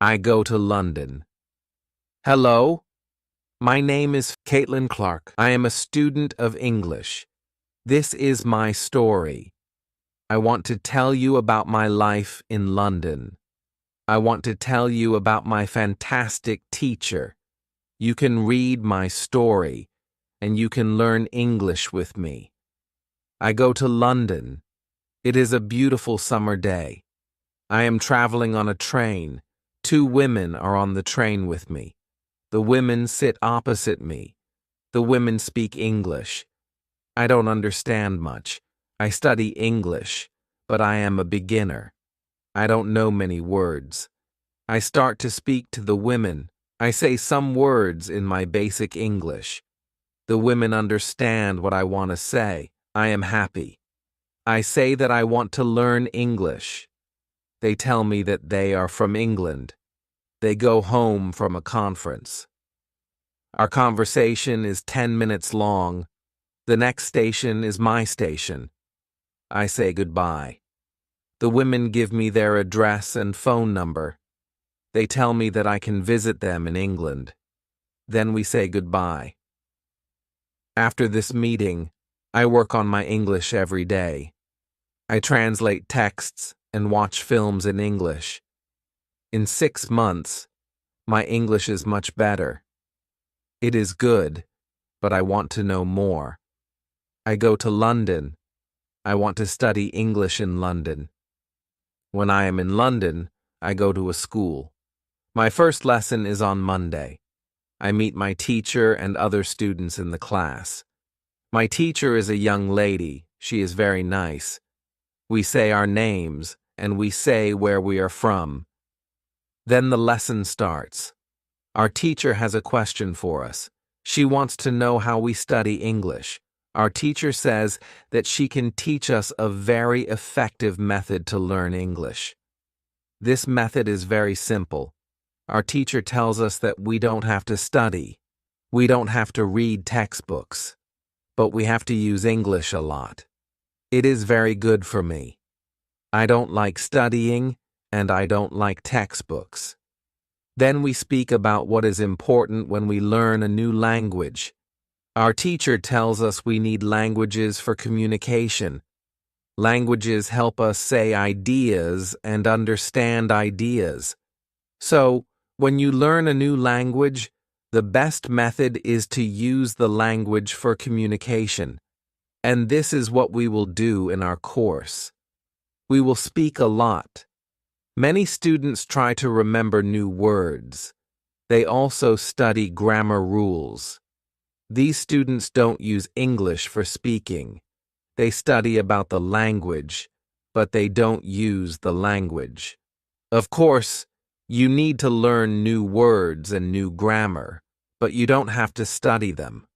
I go to London. Hello, my name is Caitlin Clark. I am a student of English. This is my story. I want to tell you about my life in London. I want to tell you about my fantastic teacher. You can read my story, and you can learn English with me. I go to London. It is a beautiful summer day. I am traveling on a train. 2 women are on the train with me. The women sit opposite me. The women speak English. I don't understand much. I study English, but I am a beginner. I don't know many words. I start to speak to the women. I say some words in my basic English. The women understand what I want to say. I am happy. I say that I want to learn English. They tell me that they are from England. They go home from a conference. Our conversation is 10 minutes long. The next station is my station. I say goodbye. The women give me their address and phone number. They tell me that I can visit them in England. Then we say goodbye. After this meeting, I work on my English every day. I translate texts and watch films in English. In 6 months, my English is much better. It is good, but I want to know more. I go to London. I want to study English in London. When I am in London, I go to a school. My first lesson is on Monday. I meet my teacher and other students in the class. My teacher is a young lady. She is very nice. We say our names, and we say where we are from. Then the lesson starts. Our teacher has a question for us. She wants to know how we study English. Our teacher says that she can teach us a very effective method to learn English. This method is very simple. Our teacher tells us that we don't have to study. We don't have to read textbooks. But we have to use English a lot. It is very good for me. I don't like studying, and I don't like textbooks. Then we speak about what is important when we learn a new language. Our teacher tells us we need languages for communication. Languages help us say ideas and understand ideas. So, when you learn a new language, the best method is to use the language for communication. And this is what we will do in our course. We will speak a lot. Many students try to remember new words. They also study grammar rules. These students don't use English for speaking. They study about the language, but they don't use the language. Of course, you need to learn new words and new grammar, but you don't have to study them.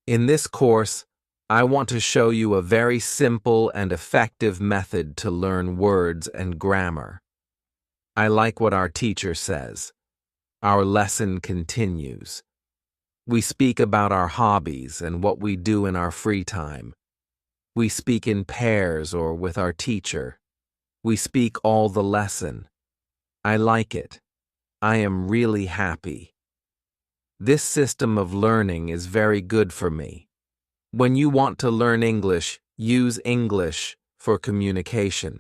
In this course, I want to show you a very simple and effective method to learn words and grammar. I like what our teacher says. Our lesson continues. We speak about our hobbies and what we do in our free time. We speak in pairs or with our teacher. We speak all the lesson. I like it. I am really happy. This system of learning is very good for me. When you want to learn English, use English for communication.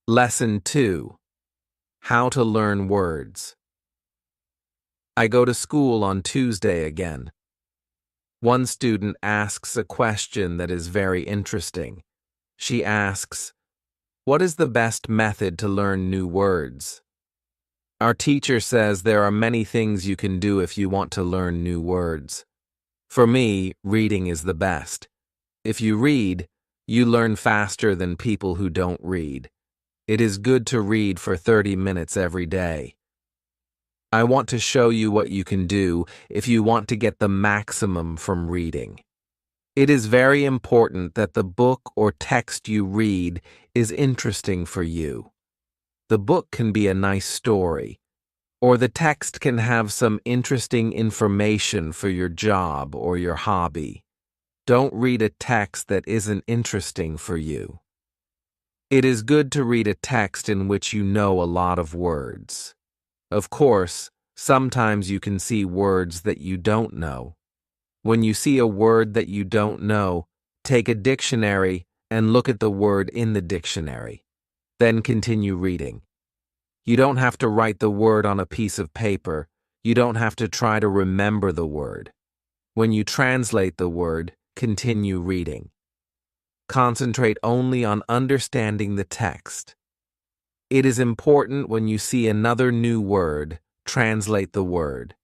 Lesson 2. How to learn words. I go to school on Tuesday again. One student asks a question that is very interesting. She asks, "What is the best method to learn new words?" Our teacher says there are many things you can do if you want to learn new words. For me, reading is the best. If you read, you learn faster than people who don't read. It is good to read for 30 minutes every day. I want to show you what you can do if you want to get the maximum from reading. It is very important that the book or text you read is interesting for you. The book can be a nice story, or the text can have some interesting information for your job or your hobby. Don't read a text that isn't interesting for you. It is good to read a text in which you know a lot of words. Of course, sometimes you can see words that you don't know. When you see a word that you don't know, take a dictionary and look at the word in the dictionary. Then continue reading. You don't have to write the word on a piece of paper. You don't have to try to remember the word. When you translate the word, continue reading. Concentrate only on understanding the text. It is important when you see another new word, translate the word.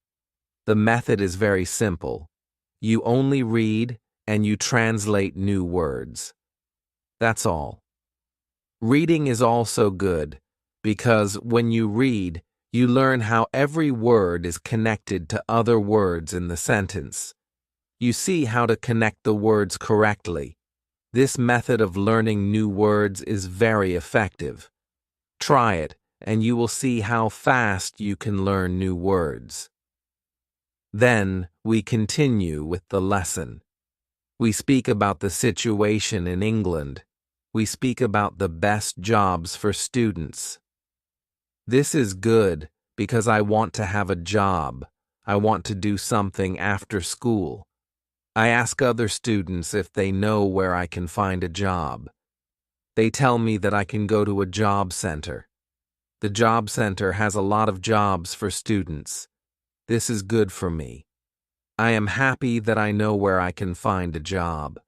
The method is very simple. You only read and you translate new words. That's all. Reading is also good because when you read, you learn how every word is connected to other words in the sentence. You see how to connect the words correctly. This method of learning new words is very effective. Try it, and you will see how fast you can learn new words. Then, we continue with the lesson. We speak about the situation in England. We speak about the best jobs for students. This is good because I want to have a job. I want to do something after school. I ask other students if they know where I can find a job. They tell me that I can go to a job center. The job center has a lot of jobs for students. This is good for me. I am happy that I know where I can find a job.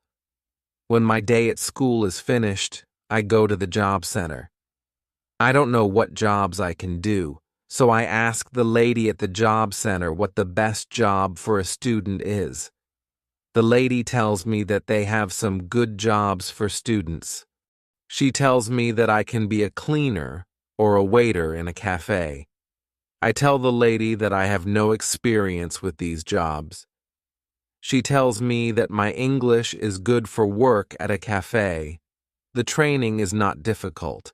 When my day at school is finished, I go to the job center. I don't know what jobs I can do, so I ask the lady at the job center what the best job for a student is. The lady tells me that they have some good jobs for students. She tells me that I can be a cleaner or a waiter in a cafe. I tell the lady that I have no experience with these jobs. She tells me that my English is good for work at a cafe. The training is not difficult,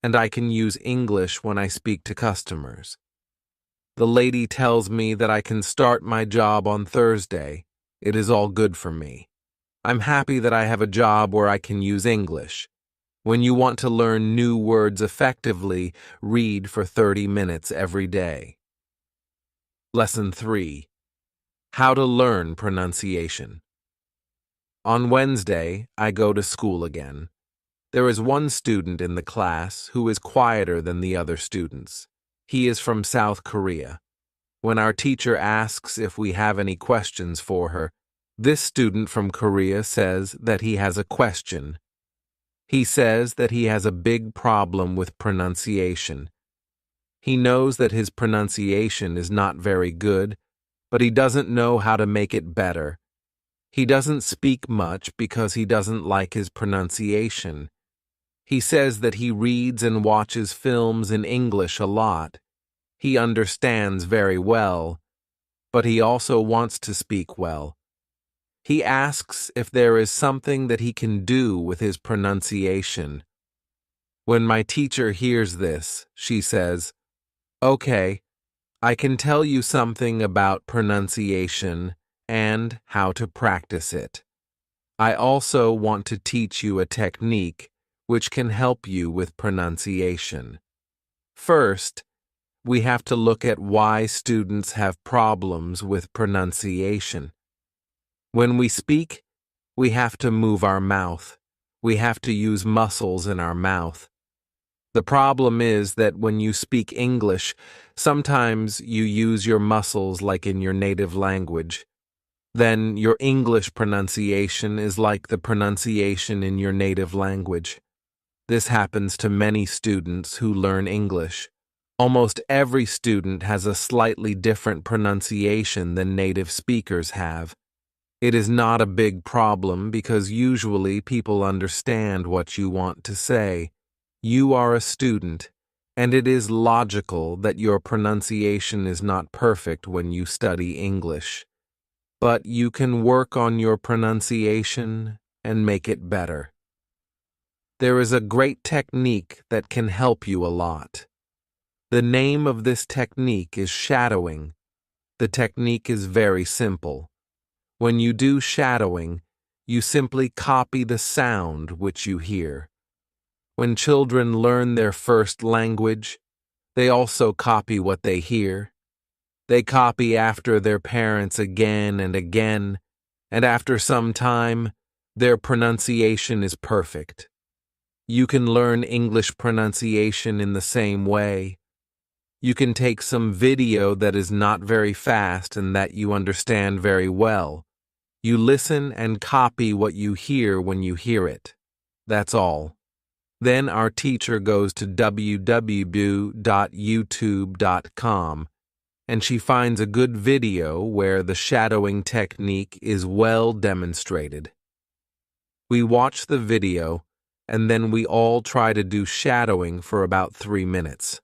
and I can use English when I speak to customers. The lady tells me that I can start my job on Thursday. It is all good for me. I'm happy that I have a job where I can use English. When you want to learn new words effectively, read for 30 minutes every day. Lesson 3. How to learn pronunciation. On Wednesday, I go to school again. There is one student in the class who is quieter than the other students. He is from South Korea. When our teacher asks if we have any questions for her, this student from Korea says that he has a question. He says that he has a big problem with pronunciation. He knows that his pronunciation is not very good, but he doesn't know how to make it better. He doesn't speak much because he doesn't like his pronunciation. He says that he reads and watches films in English a lot. He understands very well, but he also wants to speak well. He asks if there is something that he can do with his pronunciation. When my teacher hears this, she says, "Okay, I can tell you something about pronunciation and how to practice it. I also want to teach you a technique which can help you with pronunciation. First, we have to look at why students have problems with pronunciation. When we speak, we have to move our mouth. We have to use muscles in our mouth. The problem is that when you speak English, sometimes you use your muscles like in your native language. Then your English pronunciation is like the pronunciation in your native language. This happens to many students who learn English. Almost every student has a slightly different pronunciation than native speakers have. It is not a big problem because usually people understand what you want to say. You are a student, and it is logical that your pronunciation is not perfect when you study English. But you can work on your pronunciation and make it better. There is a great technique that can help you a lot. The name of this technique is shadowing. The technique is very simple. When you do shadowing, you simply copy the sound which you hear. When children learn their first language, they also copy what they hear. They copy after their parents again and again, and after some time, their pronunciation is perfect. You can learn English pronunciation in the same way. You can take some video that is not very fast and that you understand very well. You listen and copy what you hear when you hear it. That's all. Then our teacher goes to www.youtube.com and she finds a good video where the shadowing technique is well demonstrated. We watch the video and then we all try to do shadowing for about 3 minutes.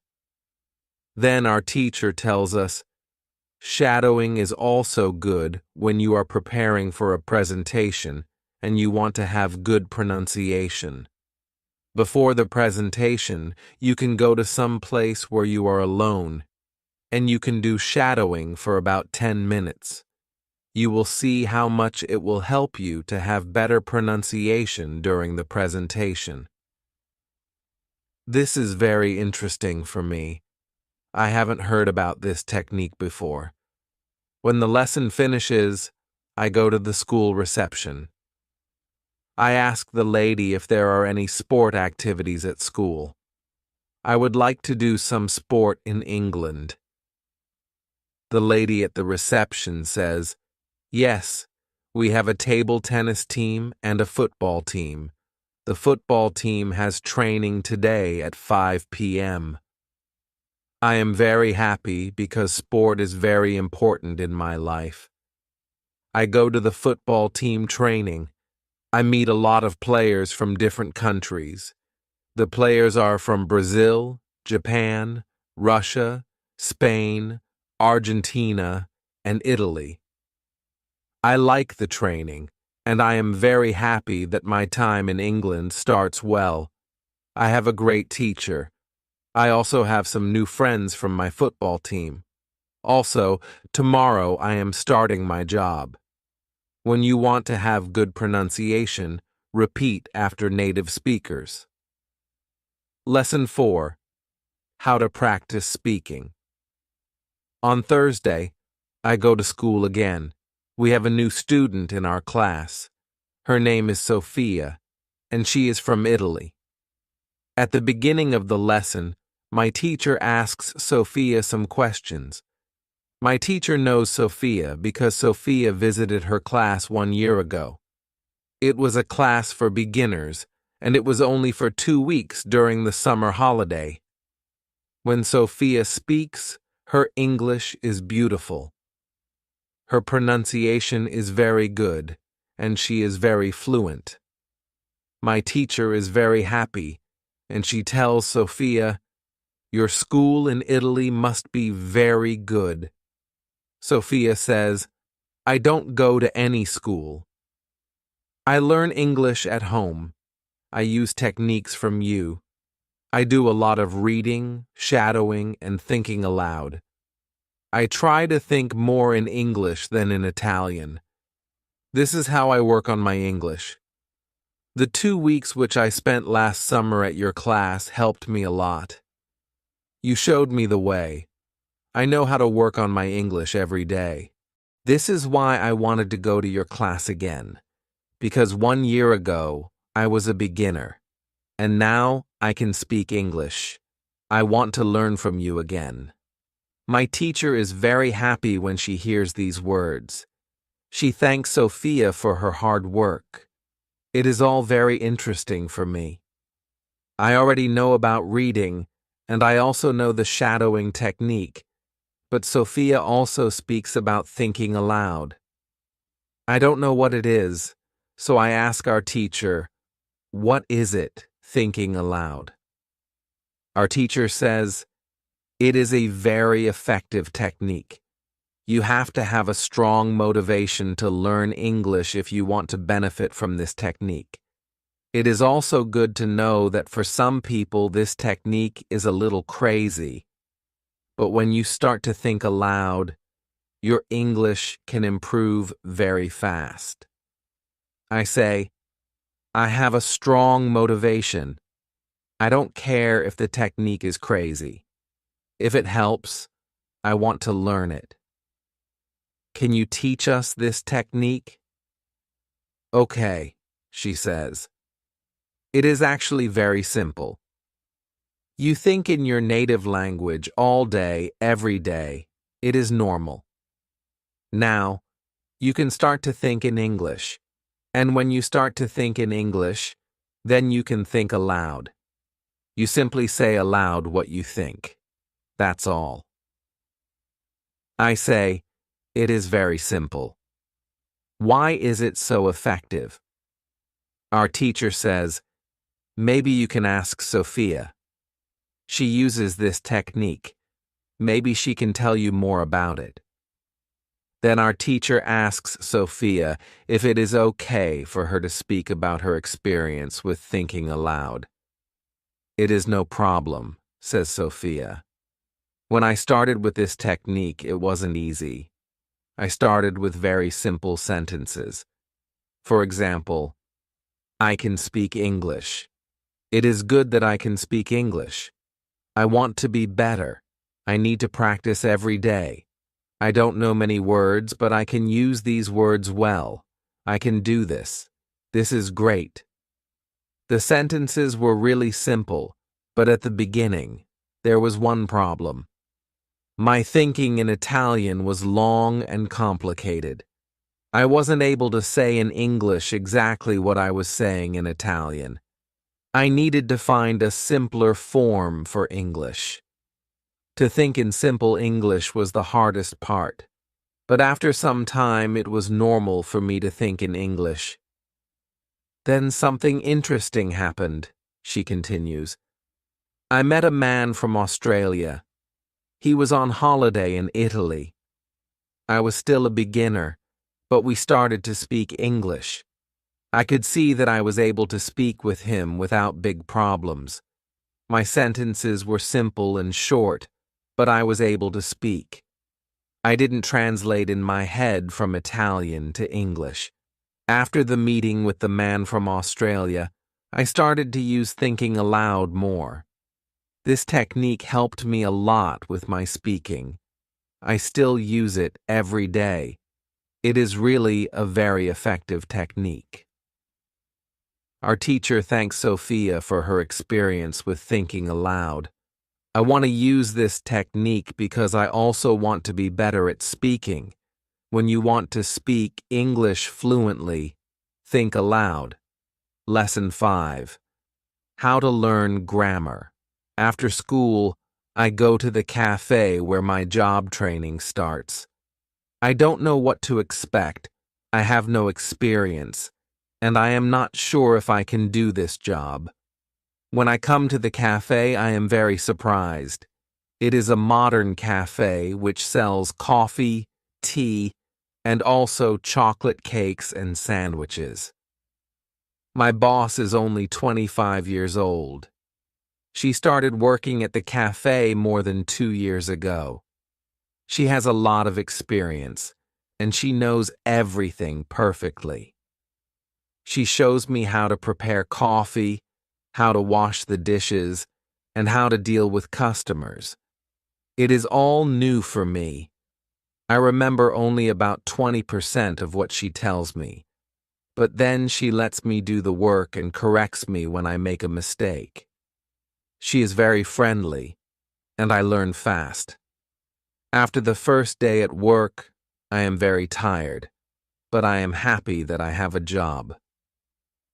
Then our teacher tells us, shadowing is also good when you are preparing for a presentation and you want to have good pronunciation. Before the presentation, you can go to some place where you are alone, and you can do shadowing for about 10 minutes. You will see how much it will help you to have better pronunciation during the presentation. This is very interesting for me. I haven't heard about this technique before. When the lesson finishes, I go to the school reception. I ask the lady if there are any sport activities at school. I would like to do some sport in England. The lady at the reception says, yes, we have a table tennis team and a football team. The football team has training today at 5 p.m. I am very happy because sport is very important in my life. I go to the football team training. I meet a lot of players from different countries. The players are from Brazil, Japan, Russia, Spain, Argentina, and Italy. I like the training, and I am very happy that my time in England starts well. I have a great teacher. I also have some new friends from my football team. Also, tomorrow I am starting my job. When you want to have good pronunciation, repeat after native speakers. Lesson 4. How to practice speaking. On Thursday, I go to school again. We have a new student in our class. Her name is Sophia, and she is from Italy. At the beginning of the lesson, my teacher asks Sophia some questions. My teacher knows Sophia because Sophia visited her class 1 year ago. It was a class for beginners, and it was only for 2 weeks during the summer holiday. When Sophia speaks, her English is beautiful. Her pronunciation is very good, and she is very fluent. My teacher is very happy, and she tells Sophia, "Your school in Italy must be very good." Sophia says, "I don't go to any school. I learn English at home. I use techniques from you. I do a lot of reading, shadowing, and thinking aloud. I try to think more in English than in Italian. This is how I work on my English. The 2 weeks which I spent last summer at your class helped me a lot. You showed me the way. I know how to work on my English every day. This is why I wanted to go to your class again, because 1 year ago, I was a beginner, and now I can speak English. I want to learn from you again." My teacher is very happy when she hears these words. She thanks Sophia for her hard work. It is all very interesting for me. I already know about reading, and I also know the shadowing technique. But Sophia also speaks about thinking aloud. I don't know what it is, so I ask our teacher, "What is it, thinking aloud?" Our teacher says, "It is a very effective technique. You have to have a strong motivation to learn English if you want to benefit from this technique. It is also good to know that for some people this technique is a little crazy. But when you start to think aloud, your English can improve very fast." I say, "I have a strong motivation. I don't care if the technique is crazy. If it helps, I want to learn it. Can you teach us this technique? Okay, she says. It is actually very simple. You think in your native language all day, every day. It is normal. Now, you can start to think in English. And when you start to think in English, then you can think aloud. You simply say aloud what you think. That's all. I say, it is very simple. Why is it so effective? Our teacher says, maybe you can ask Sophia. She uses this technique. Maybe she can tell you more about it. Then our teacher asks Sophia if it is okay for her to speak about her experience with thinking aloud. It is no problem, says Sophia. When I started with this technique, it wasn't easy. I started with very simple sentences. For example, I can speak English. It is good that I can speak English. I want to be better. I need to practice every day. I don't know many words, but I can use these words well. I can do this. This is great. The sentences were really simple, but at the beginning, there was one problem. My thinking in Italian was long and complicated. I wasn't able to say in English exactly what I was saying in Italian. I needed to find a simpler form for English. To think in simple English was the hardest part, but after some time it was normal for me to think in English. Then something interesting happened, she continues. I met a man from Australia. He was on holiday in Italy. I was still a beginner, but we started to speak English. I could see that I was able to speak with him without big problems. My sentences were simple and short, but I was able to speak. I didn't translate in my head from Italian to English. After the meeting with the man from Australia, I started to use thinking aloud more. This technique helped me a lot with my speaking. I still use it every day. It is really a very effective technique. Our teacher thanks Sophia for her experience with thinking aloud. I want to use this technique because I also want to be better at speaking. When you want to speak English fluently, think aloud. Lesson 5. How to learn grammar. After school, I go to the cafe where my job training starts. I don't know what to expect. I have no experience, and I am not sure if I can do this job. When I come to the cafe, I am very surprised. It is a modern cafe which sells coffee, tea, and also chocolate cakes and sandwiches. My boss is only 25 years old. She started working at the cafe more than 2 years ago. She has a lot of experience, and she knows everything perfectly. She shows me how to prepare coffee, how to wash the dishes, and how to deal with customers. It is all new for me. I remember only about 20% of what she tells me, but then she lets me do the work and corrects me when I make a mistake. She is very friendly, and I learn fast. After the first day at work, I am very tired, but I am happy that I have a job.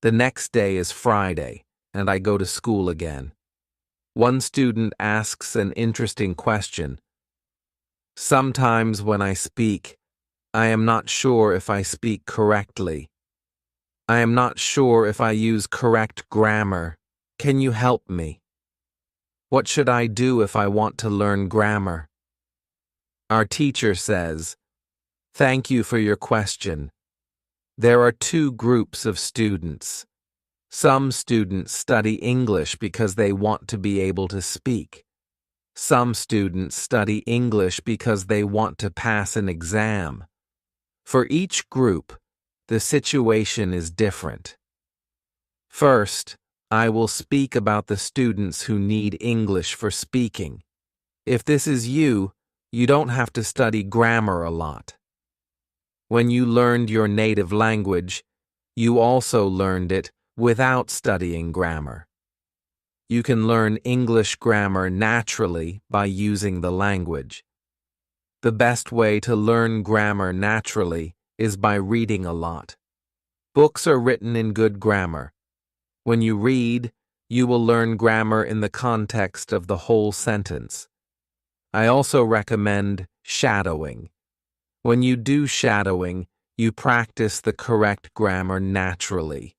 The next day is Friday, and I go to school again. One student asks an interesting question. Sometimes when I speak, I am not sure if I speak correctly. I am not sure if I use correct grammar. Can you help me? What should I do if I want to learn grammar? Our teacher says, "Thank you for your question. There are 2 groups of students. Some students study English because they want to be able to speak. Some students study English because they want to pass an exam. For each group, the situation is different. First, I will speak about the students who need English for speaking. If this is you, you don't have to study grammar a lot. When you learned your native language, you also learned it without studying grammar. You can learn English grammar naturally by using the language. The best way to learn grammar naturally is by reading a lot. Books are written in good grammar. When you read, you will learn grammar in the context of the whole sentence. I also recommend shadowing. When you do shadowing, you practice the correct grammar naturally.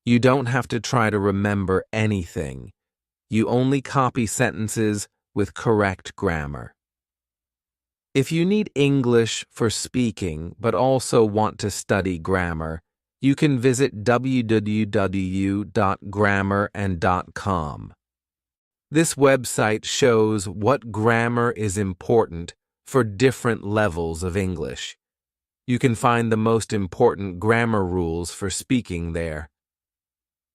You don't have to try to remember anything. You only copy sentences with correct grammar. If you need English for speaking but also want to study grammar, you can visit www.grammarand.com. This website shows what grammar is important for different levels of English. You can find the most important grammar rules for speaking there.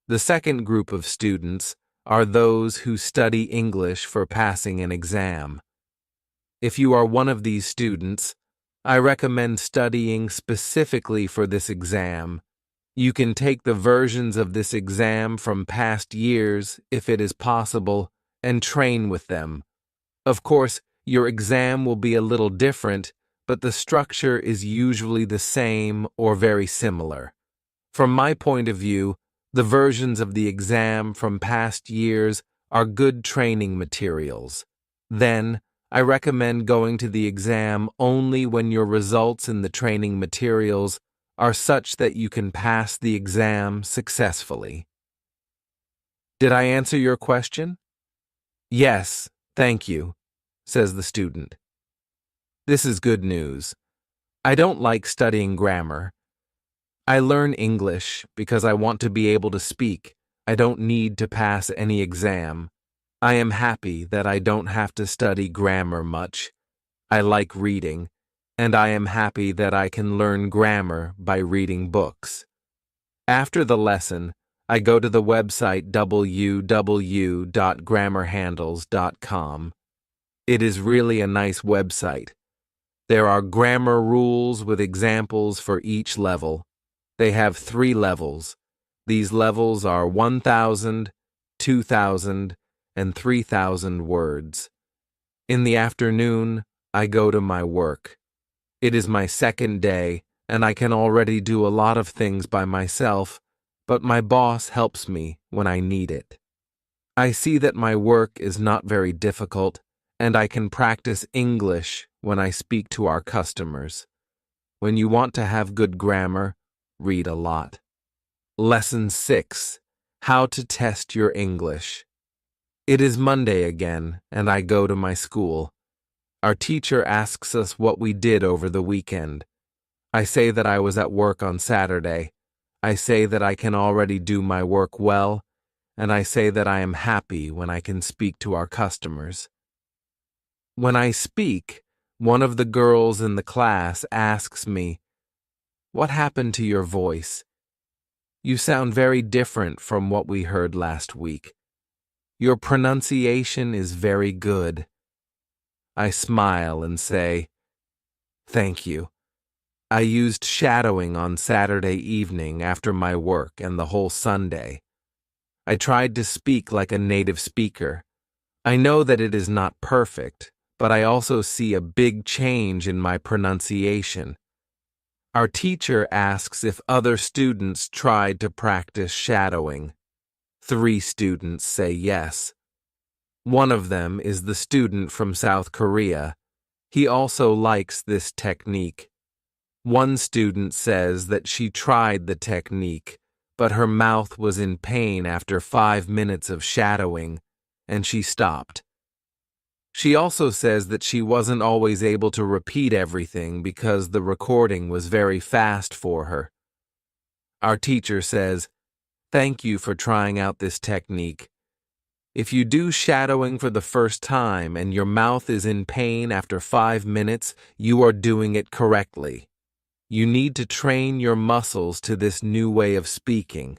The second group of students are those who study English for passing an exam. If you are one of these students, I recommend studying specifically for this exam. You can take the versions of this exam from past years, if it is possible, and train with them. Of course, your exam will be a little different, but the structure is usually the same or very similar. From my point of view, the versions of the exam from past years are good training materials. Then, I recommend going to the exam only when your results in the training materials are such that you can pass the exam successfully. Did I answer your question? Yes, thank you, says the student. This is good news. I don't like studying grammar. I learn English because I want to be able to speak. I don't need to pass any exam. I am happy that I don't have to study grammar much. I like reading, and I am happy that I can learn grammar by reading books. After the lesson, I go to the website www.grammarhandles.com. It is really a nice website. There are grammar rules with examples for each level. They have 3 levels. These levels are 1,000, 2,000, and 3,000 words. In the afternoon, I go to my work. It is my second day, and I can already do a lot of things by myself, but my boss helps me when I need it. I see that my work is not very difficult, and I can practice English when I speak to our customers. When you want to have good grammar, read a lot. Lesson 6. How to test your English. It is Monday again, and I go to my school. Our teacher asks us what we did over the weekend. I say that I was at work on Saturday. I say that I can already do my work well, and I say that I am happy when I can speak to our customers. When I speak, one of the girls in the class asks me, "What happened to your voice? You sound very different from what we heard last week. Your pronunciation is very good." I smile and say, "Thank you. I used shadowing on Saturday evening after my work and the whole Sunday. I tried to speak like a native speaker. I know that it is not perfect, but I also see a big change in my pronunciation." Our teacher asks if other students tried to practice shadowing. 3 students say yes. One of them is the student from South Korea. He also likes this technique. One student says that she tried the technique, but her mouth was in pain after 5 minutes of shadowing, and she stopped. She also says that she wasn't always able to repeat everything because the recording was very fast for her. Our teacher says, "Thank you for trying out this technique. If you do shadowing for the first time and your mouth is in pain after 5 minutes, you are doing it correctly. You need to train your muscles to this new way of speaking.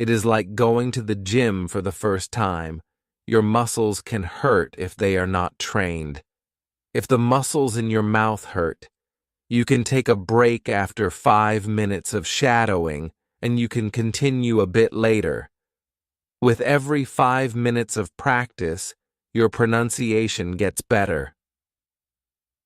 It is like going to the gym for the first time. Your muscles can hurt if they are not trained. If the muscles in your mouth hurt, you can take a break after 5 minutes of shadowing, and you can continue a bit later. With every 5 minutes of practice, your pronunciation gets better.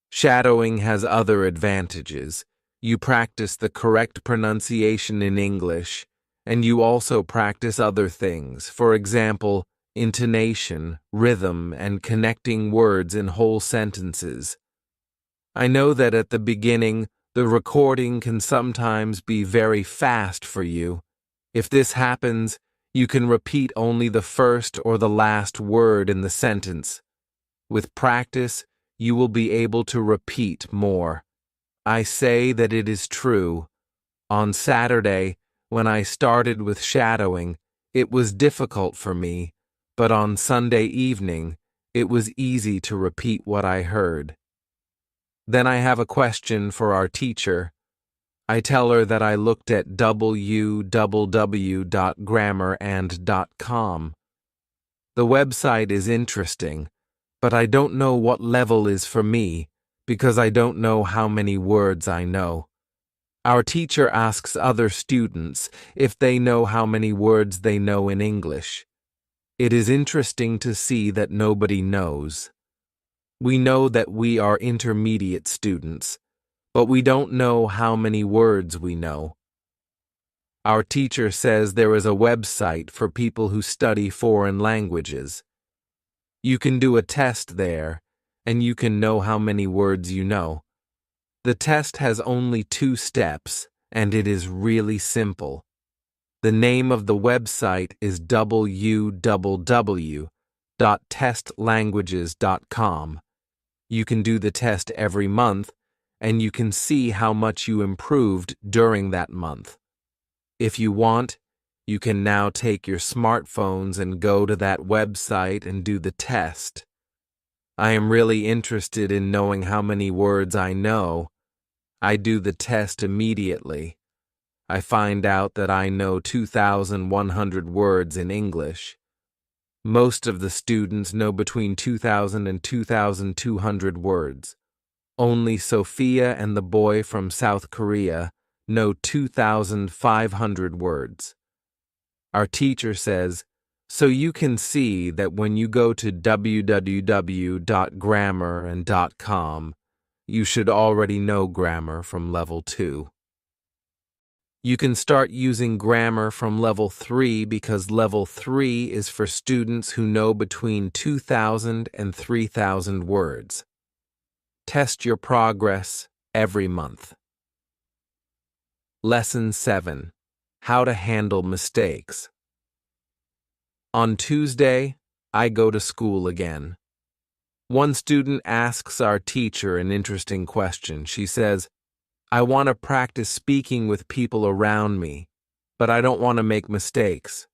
Shadowing has other advantages. You practice the correct pronunciation in English, and you also practice other things, for example, intonation, rhythm, and connecting words in whole sentences. I know that at the beginning, the recording can sometimes be very fast for you. If this happens, you can repeat only the first or the last word in the sentence. With practice, you will be able to repeat more. I say that it is true. On Saturday, when I started with shadowing, it was difficult for me, but on Sunday evening, it was easy to repeat what I heard. Then I have a question for our teacher. I tell her that I looked at www.grammarand.com. The website is interesting, but I don't know what level is for me because I don't know how many words I know. Our teacher asks other students if they know how many words they know in English. It is interesting to see that nobody knows. We know that we are intermediate students, but we don't know how many words we know. Our teacher says there is a website for people who study foreign languages. You can do a test there, and you can know how many words you know. The test has only 2 steps, and it is really simple. The name of the website is www.testlanguages.com. You can do the test every month, and you can see how much you improved during that month. If you want, you can now take your smartphones and go to that website and do the test. I am really interested in knowing how many words I know. I do the test immediately. I find out that I know 2,100 words in English. Most of the students know between 2,000 and 2,200 words. Only Sophia and the boy from South Korea know 2,500 words. Our teacher says, so you can see that when you go to www.grammarand.com, you should already know grammar from level 2. You can start using grammar from level 3 because level 3 is for students who know between 2,000 and 3,000 words. Test your progress every month. Lesson 7. How to handle mistakes. On Tuesday, I go to school again. One student asks our teacher an interesting question. She says, I want to practice speaking with people around me, but I don't want to make mistakes.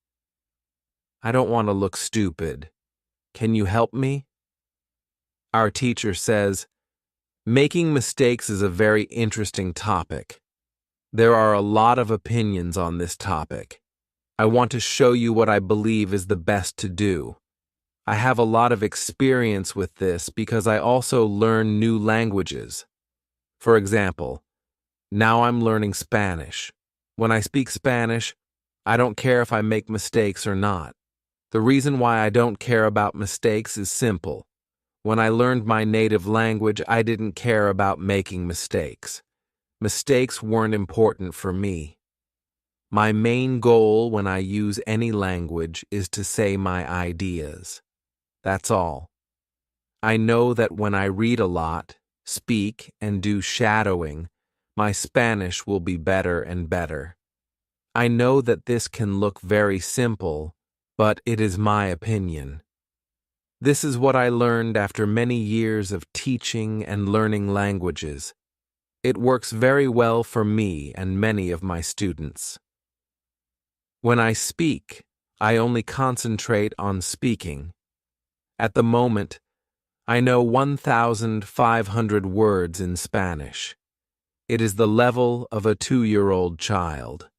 I don't want to look stupid. Can you help me? Our teacher says, making mistakes is a very interesting topic. There are a lot of opinions on this topic. I want to show you what I believe is the best to do. I have a lot of experience with this because I also learn new languages. For example, now I'm learning Spanish. When I speak Spanish, I don't care if I make mistakes or not. The reason why I don't care about mistakes is simple. When I learned my native language, I didn't care about making mistakes. Mistakes weren't important for me. My main goal when I use any language is to say my ideas. That's all. I know that when I read a lot, speak, and do shadowing, my Spanish will be better and better. I know that this can look very simple, but it is my opinion. This is what I learned after many years of teaching and learning languages. It works very well for me and many of my students. When I speak, I only concentrate on speaking. At the moment, I know 1,500 words in Spanish. It is the level of a 2-year-old child.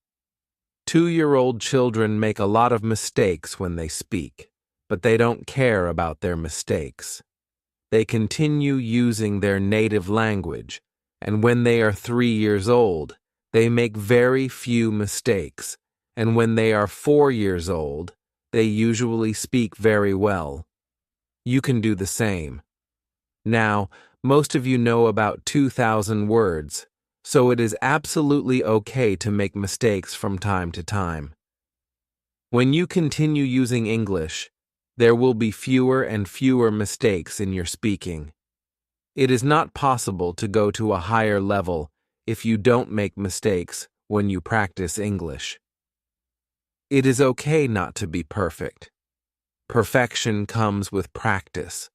2-year-old children make a lot of mistakes when they speak, but they don't care about their mistakes. They continue using their native language, and when they are 3 years old, they make very few mistakes, and when they are 4 years old, they usually speak very well. You can do the same. Now, most of you know about 2,000 words, so it is absolutely okay to make mistakes from time to time. When you continue using English, there will be fewer and fewer mistakes in your speaking. It is not possible to go to a higher level if you don't make mistakes when you practice English. It is okay not to be perfect. Perfection comes with practice.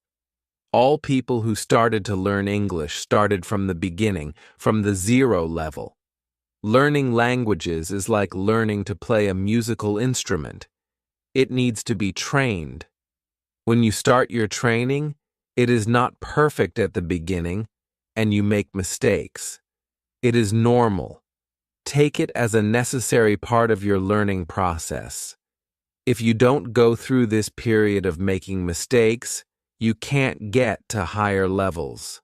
All people who started to learn English started from the beginning, from the 0 level. Learning languages is like learning to play a musical instrument. It needs to be trained. When you start your training, it is not perfect at the beginning, and you make mistakes. It is normal. Take it as a necessary part of your learning process. If you don't go through this period of making mistakes, you can't get to higher levels.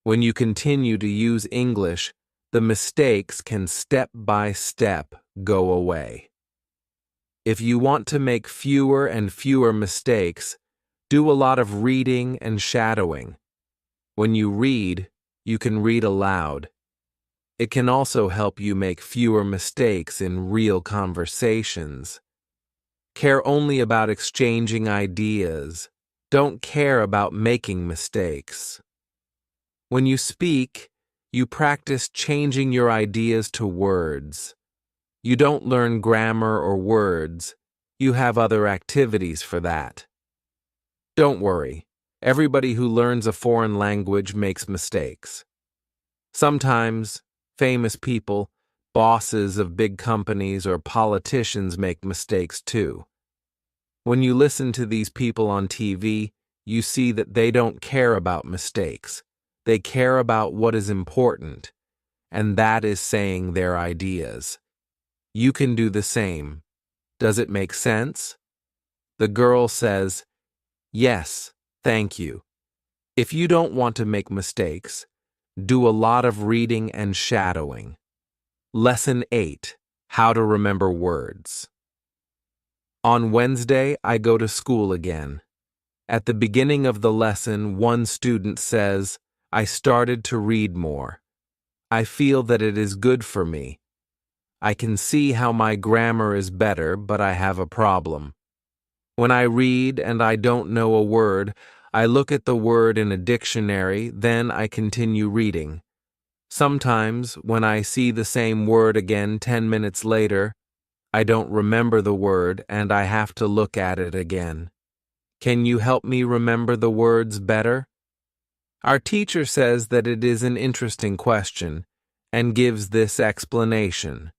When you continue to use English, the mistakes can step by step go away. If you want to make fewer and fewer mistakes, do a lot of reading and shadowing. When you read, you can read aloud. It can also help you make fewer mistakes in real conversations. Care only about exchanging ideas. Don't care about making mistakes. When you speak, you practice changing your ideas to words. You don't learn grammar or words. You have other activities for that. Don't worry. Everybody who learns a foreign language makes mistakes. Sometimes, famous people, bosses of big companies, or politicians make mistakes too. When you listen to these people on TV, you see that they don't care about mistakes. They care about what is important, and that is saying their ideas. You can do the same. Does it make sense? The girl says, "Yes, thank you." If you don't want to make mistakes, do a lot of reading and shadowing. Lesson 8: How to remember words. On Wednesday, I go to school again. At the beginning of the lesson, one student says, "I started to read more. I feel that it is good for me. I can see how my grammar is better, but I have a problem. When I read and I don't know a word, I look at the word in a dictionary, then I continue reading. Sometimes, when I see the same word again 10 minutes later, I don't remember the word and I have to look at it again. Can you help me remember the words better?" Our teacher says that it is an interesting question and gives this explanation.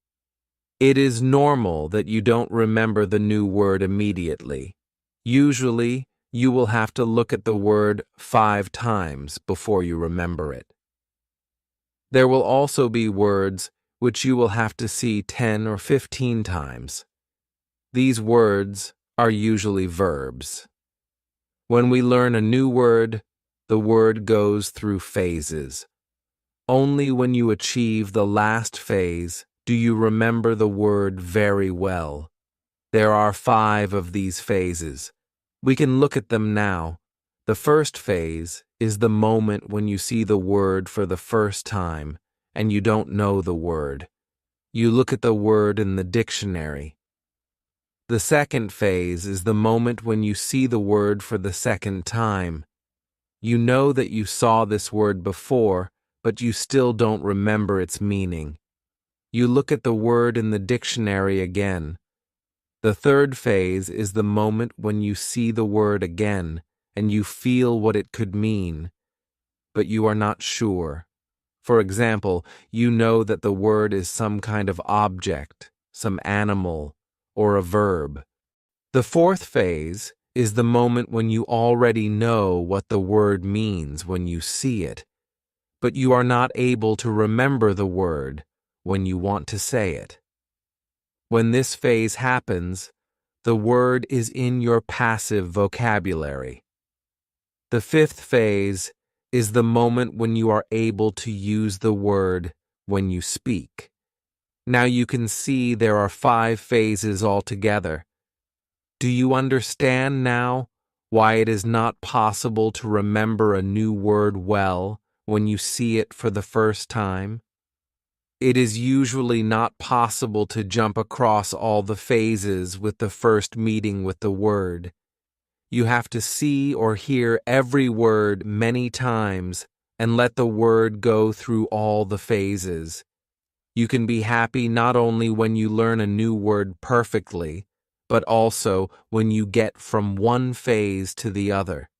It is normal that you don't remember the new word immediately. Usually, you will have to look at the word 5 times before you remember it. There will also be words which you will have to see 10 or 15 times. These words are usually verbs. When we learn a new word, the word goes through phases. Only when you achieve the last phase do you remember the word very well. There are 5 of these phases. We can look at them now. The first phase is the moment when you see the word for the first time and you don't know the word. You look at the word in the dictionary. The second phase is the moment when you see the word for the second time. You know that you saw this word before, but you still don't remember its meaning. You look at the word in the dictionary again. The third phase is the moment when you see the word again and you feel what it could mean, but you are not sure. For example, you know that the word is some kind of object, some animal, or a verb. The fourth phase is the moment when you already know what the word means when you see it, but you are not able to remember the word when you want to say it. When this phase happens, the word is in your passive vocabulary. The fifth phase is the moment when you are able to use the word when you speak. Now you can see there are 5 phases altogether. Do you understand now why it is not possible to remember a new word well when you see it for the first time? It is usually not possible to jump across all the phases with the first meeting with the word. You have to see or hear every word many times and let the word go through all the phases. You can be happy not only when you learn a new word perfectly, but also when you get from one phase to the other.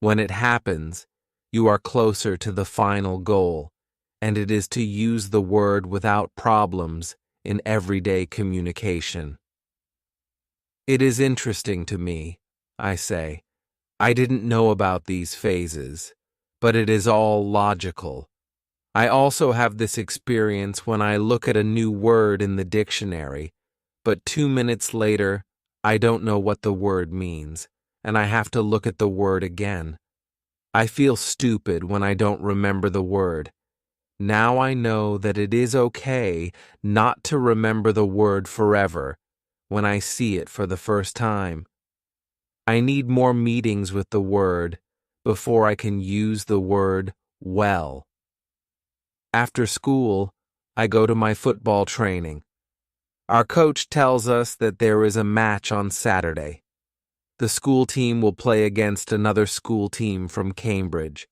When it happens, you are closer to the final goal, and it is to use the word without problems in everyday communication. It is interesting to me, I say. I didn't know about these phases, but it is all logical. I also have this experience when I look at a new word in the dictionary, but 2 minutes later, I don't know what the word means, and I have to look at the word again. I feel stupid when I don't remember the word. Now I know that it is okay not to remember the word forever when I see it for the first time. I need more meetings with the word before I can use the word well. After school, I go to my football training. Our coach tells us that there is a match on Saturday. The school team will play against another school team from Cambridge.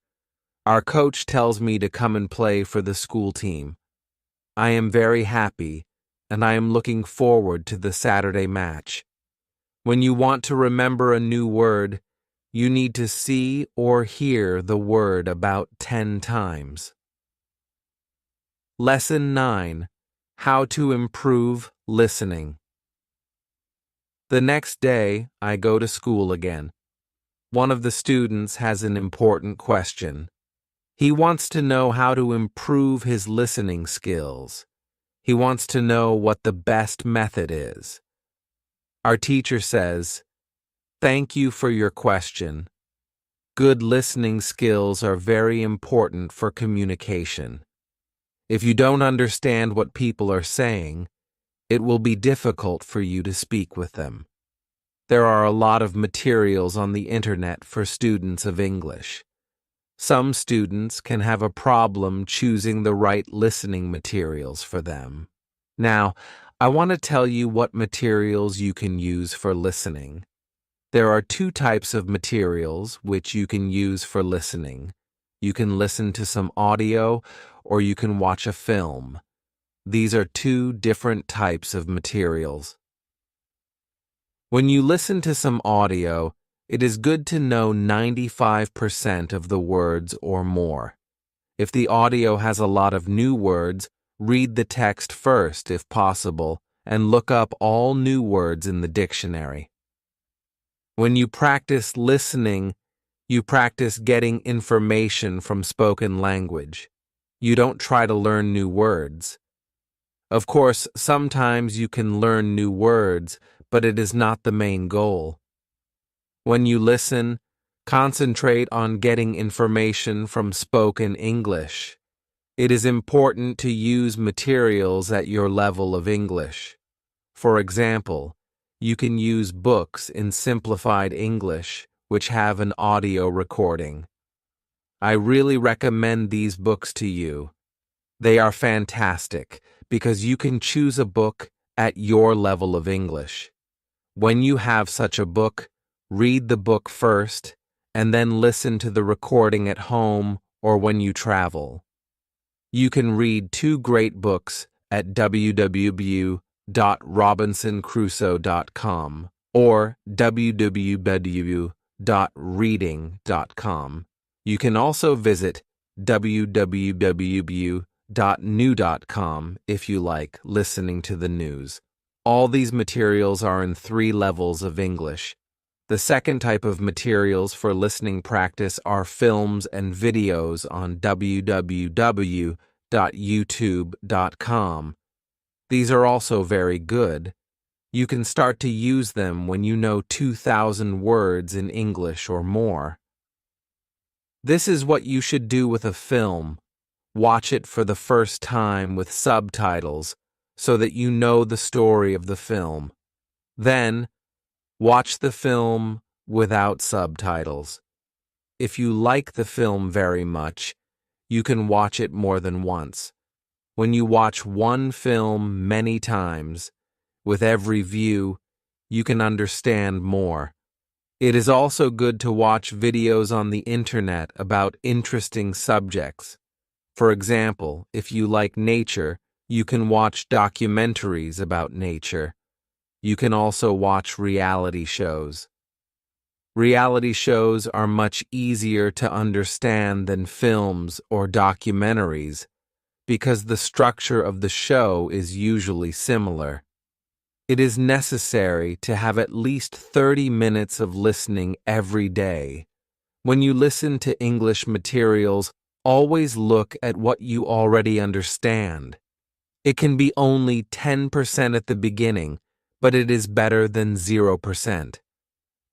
Our coach tells me to come and play for the school team. I am very happy, and I am looking forward to the Saturday match. When you want to remember a new word, you need to see or hear the word about 10 times. Lesson 9. How to improve listening. The next day, I go to school again. One of the students has an important question. He wants to know how to improve his listening skills. He wants to know what the best method is. Our teacher says, "Thank you for your question. Good listening skills are very important for communication. If you don't understand what people are saying, it will be difficult for you to speak with them." There are a lot of materials on the internet for students of English. Some students can have a problem choosing the right listening materials for them. Now, I want to tell you what materials you can use for listening. There are 2 types of materials which you can use for listening. You can listen to some audio, or you can watch a film. These are 2 different types of materials. When you listen to some audio, it is good to know 95% of the words or more. If the audio has a lot of new words, read the text first if possible, and look up all new words in the dictionary. When you practice listening, you practice getting information from spoken language. You don't try to learn new words. Of course, sometimes you can learn new words, but it is not the main goal. When you listen, concentrate on getting information from spoken English. It is important to use materials at your level of English. For example, you can use books in simplified English, which have an audio recording. I really recommend these books to you. They are fantastic because you can choose a book at your level of English. When you have such a book, read the book first and then listen to the recording at home or when you travel. You can read 2 great books at www.robinsoncrusoe.com or www.reading.com. You can also visit www.new.com if you like listening to the news. All these materials are in 3 levels of English. The second type of materials for listening practice are films and videos on www.youtube.com. These are also very good. You can start to use them when you know 2,000 words in English or more. This is what you should do with a film. Watch it for the first time with subtitles so that you know the story of the film. Then, watch the film without subtitles. If you like the film very much, you can watch it more than once. When you watch one film many times, with every view, you can understand more. It is also good to watch videos on the internet about interesting subjects. For example, if you like nature, you can watch documentaries about nature. You can also watch reality shows. Reality shows are much easier to understand than films or documentaries because the structure of the show is usually similar. It is necessary to have at least 30 minutes of listening every day. When you listen to English materials, always look at what you already understand. It can be only 10% at the beginning, but it is better than 0%.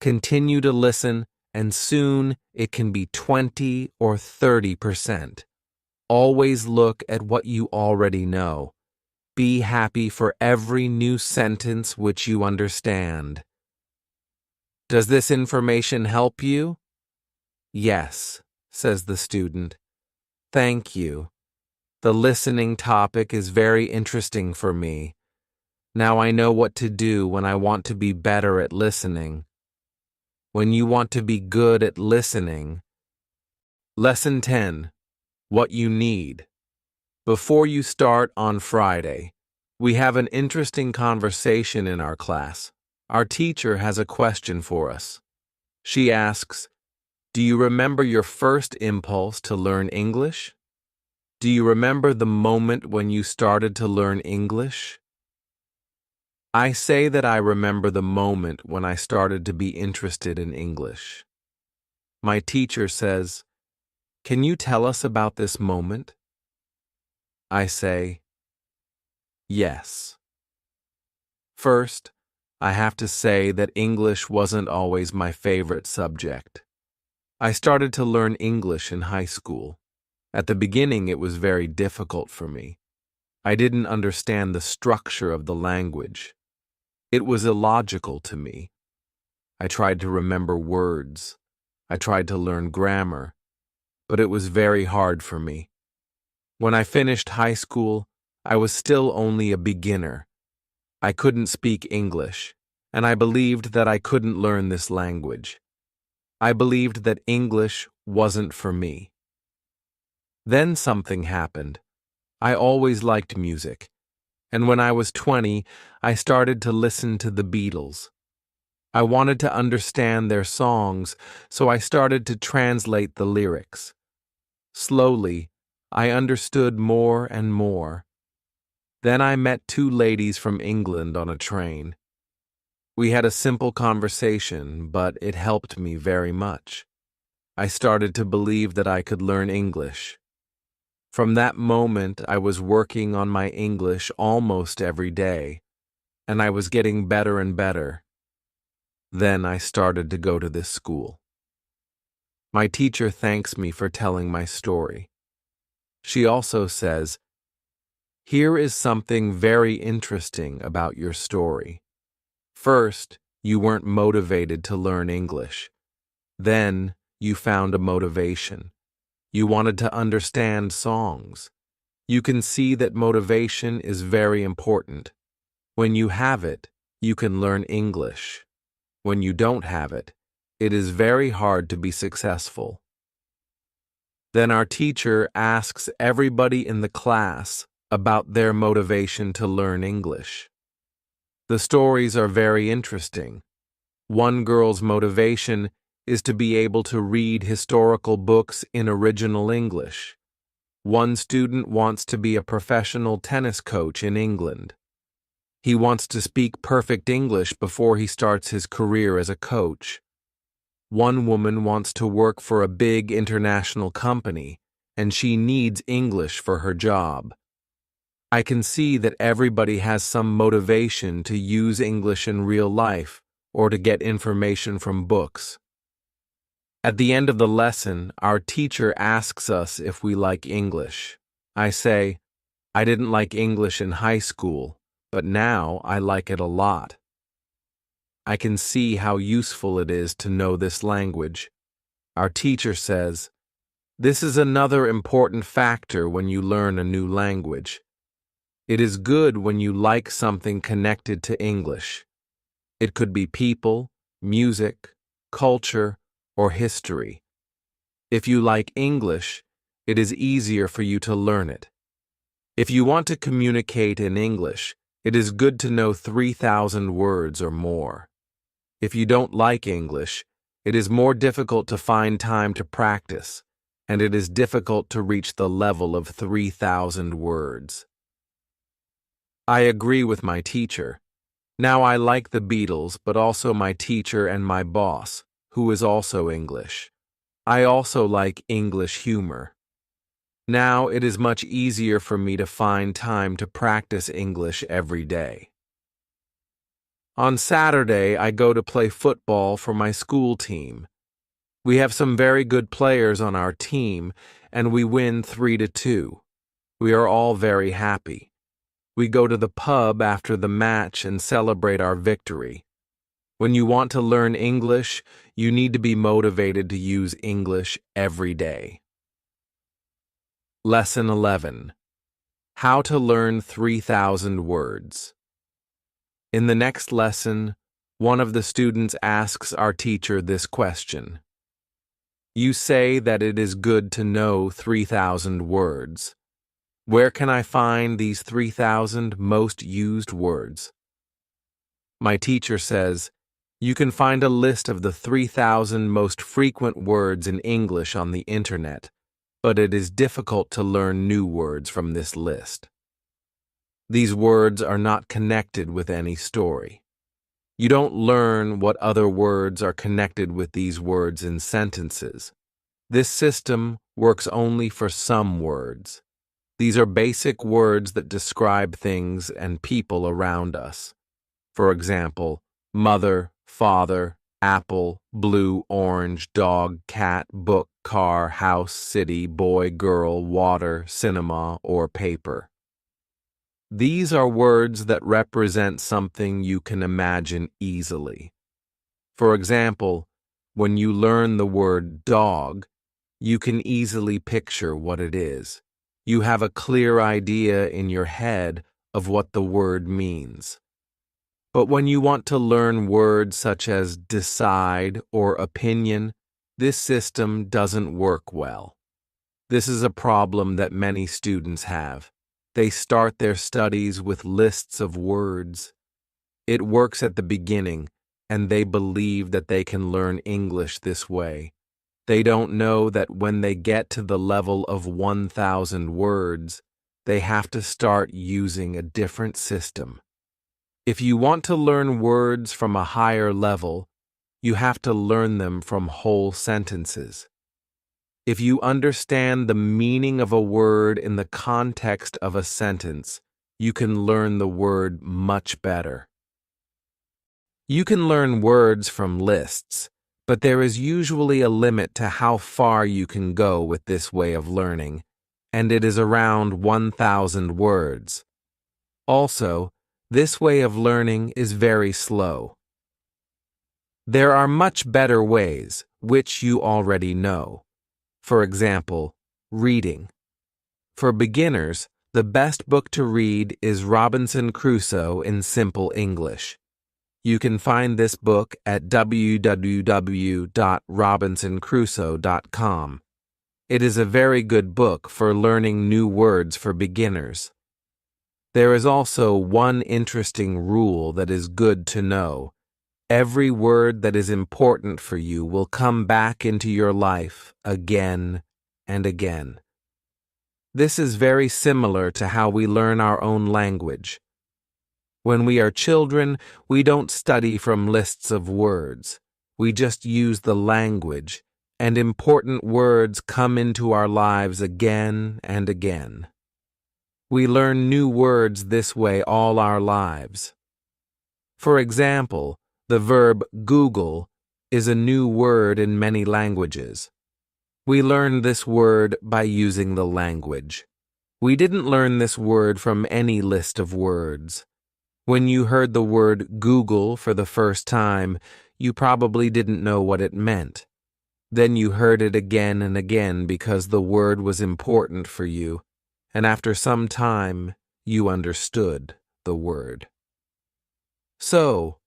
Continue to listen, and soon it can be 20 or 30%. Always look at what you already know. Be happy for every new sentence which you understand. Does this information help you? Yes, says the student. Thank you. The listening topic is very interesting for me. Now I know what to do when I want to be better at listening. When you want to be good at listening. Lesson 10. What you need. Before you start on Friday, we have an interesting conversation in our class. Our teacher has a question for us. She asks, do you remember your first impulse to learn English? Do you remember the moment when you started to learn English? I say that I remember the moment when I started to be interested in English. My teacher says, can you tell us about this moment? I say, yes. First, I have to say that English wasn't always my favorite subject. I started to learn English in high school. At the beginning, it was very difficult for me. I didn't understand the structure of the language. It was illogical to me. I tried to remember words. I tried to learn grammar, but it was very hard for me. When I finished high school, I was still only a beginner. I couldn't speak English, and I believed that I couldn't learn this language. I believed that English wasn't for me. Then something happened. I always liked music, and when I was 20, I started to listen to the Beatles. I wanted to understand their songs, so I started to translate the lyrics. Slowly, I understood more and more. Then I met two ladies from England on a train. We had a simple conversation, but it helped me very much. I started to believe that I could learn English. From that moment, I was working on my English almost every day, and I was getting better and better. Then I started to go to this school. My teacher thanks me for telling my story. She also says, here is something very interesting about your story. First, you weren't motivated to learn English. Then, you found a motivation. You wanted to understand songs. You can see that motivation is very important. When you have it, you can learn English. When you don't have it, it is very hard to be successful. Then our teacher asks everybody in the class about their motivation to learn English. The stories are very interesting. One girl's motivation is to be able to read historical books in original English. One student wants to be a professional tennis coach in England. He wants to speak perfect English before he starts his career as a coach. One woman wants to work for a big international company, and she needs English for her job. I can see that everybody has some motivation to use English in real life or to get information from books. At the end of the lesson, our teacher asks us if we like English. I say, I didn't like English in high school, but now I like it a lot. I can see how useful it is to know this language. Our teacher says, this is another important factor when you learn a new language. It is good when you like something connected to English. It could be people, music, culture, or history. If you like English, it is easier for you to learn it. If you want to communicate in English, it is good to know 3,000 words or more. If you don't like English, it is more difficult to find time to practice, and it is difficult to reach the level of 3,000 words. I agree with my teacher. Now I like the Beatles, but also my teacher and my boss, who is also English. I also like English humor. Now it is much easier for me to find time to practice English every day. On Saturday, I go to play football for my school team. We have some very good players on our team, and we win 3-2. We are all very happy. We go to the pub after the match and celebrate our victory. When you want to learn English, you need to be motivated to use English every day. Lesson 11. How to learn 3,000 words. In the next lesson, one of the students asks our teacher this question. You say that it is good to know 3,000 words. Where can I find these 3,000 most used words? My teacher says, you can find a list of the 3,000 most frequent words in English on the internet, but it is difficult to learn new words from this list. These words are not connected with any story. You don't learn what other words are connected with these words in sentences. This system works only for some words. These are basic words that describe things and people around us. For example, mother, father, apple, blue, orange, dog, cat, book, car, house, city, boy, girl, water, cinema, or paper. These are words that represent something you can imagine easily. For example, when you learn the word dog, you can easily picture what it is. You have a clear idea in your head of what the word means. But when you want to learn words such as decide or opinion, this system doesn't work well. This is a problem that many students have. They start their studies with lists of words. It works at the beginning, and they believe that they can learn English this way. They don't know that when they get to the level of 1,000 words, they have to start using a different system. If you want to learn words from a higher level, you have to learn them from whole sentences. If you understand the meaning of a word in the context of a sentence, you can learn the word much better. You can learn words from lists, but there is usually a limit to how far you can go with this way of learning, and it is around 1,000 words. Also, this way of learning is very slow. There are much better ways, which you already know. For example, reading. For beginners, the best book to read is Robinson Crusoe in Simple English. You can find this book at www.robinsoncrusoe.com. It is a very good book for learning new words for beginners. There is also one interesting rule that is good to know. Every word that is important for you will come back into your life again and again. This is very similar to how we learn our own language. When we are children, we don't study from lists of words. We just use the language, and important words come into our lives again and again. We learn new words this way all our lives. For example, the verb Google is a new word in many languages. We learn this word by using the language. We didn't learn this word from any list of words. When you heard the word Google for the first time, you probably didn't know what it meant. Then you heard it again and again because the word was important for you, and after some time, you understood the word. So,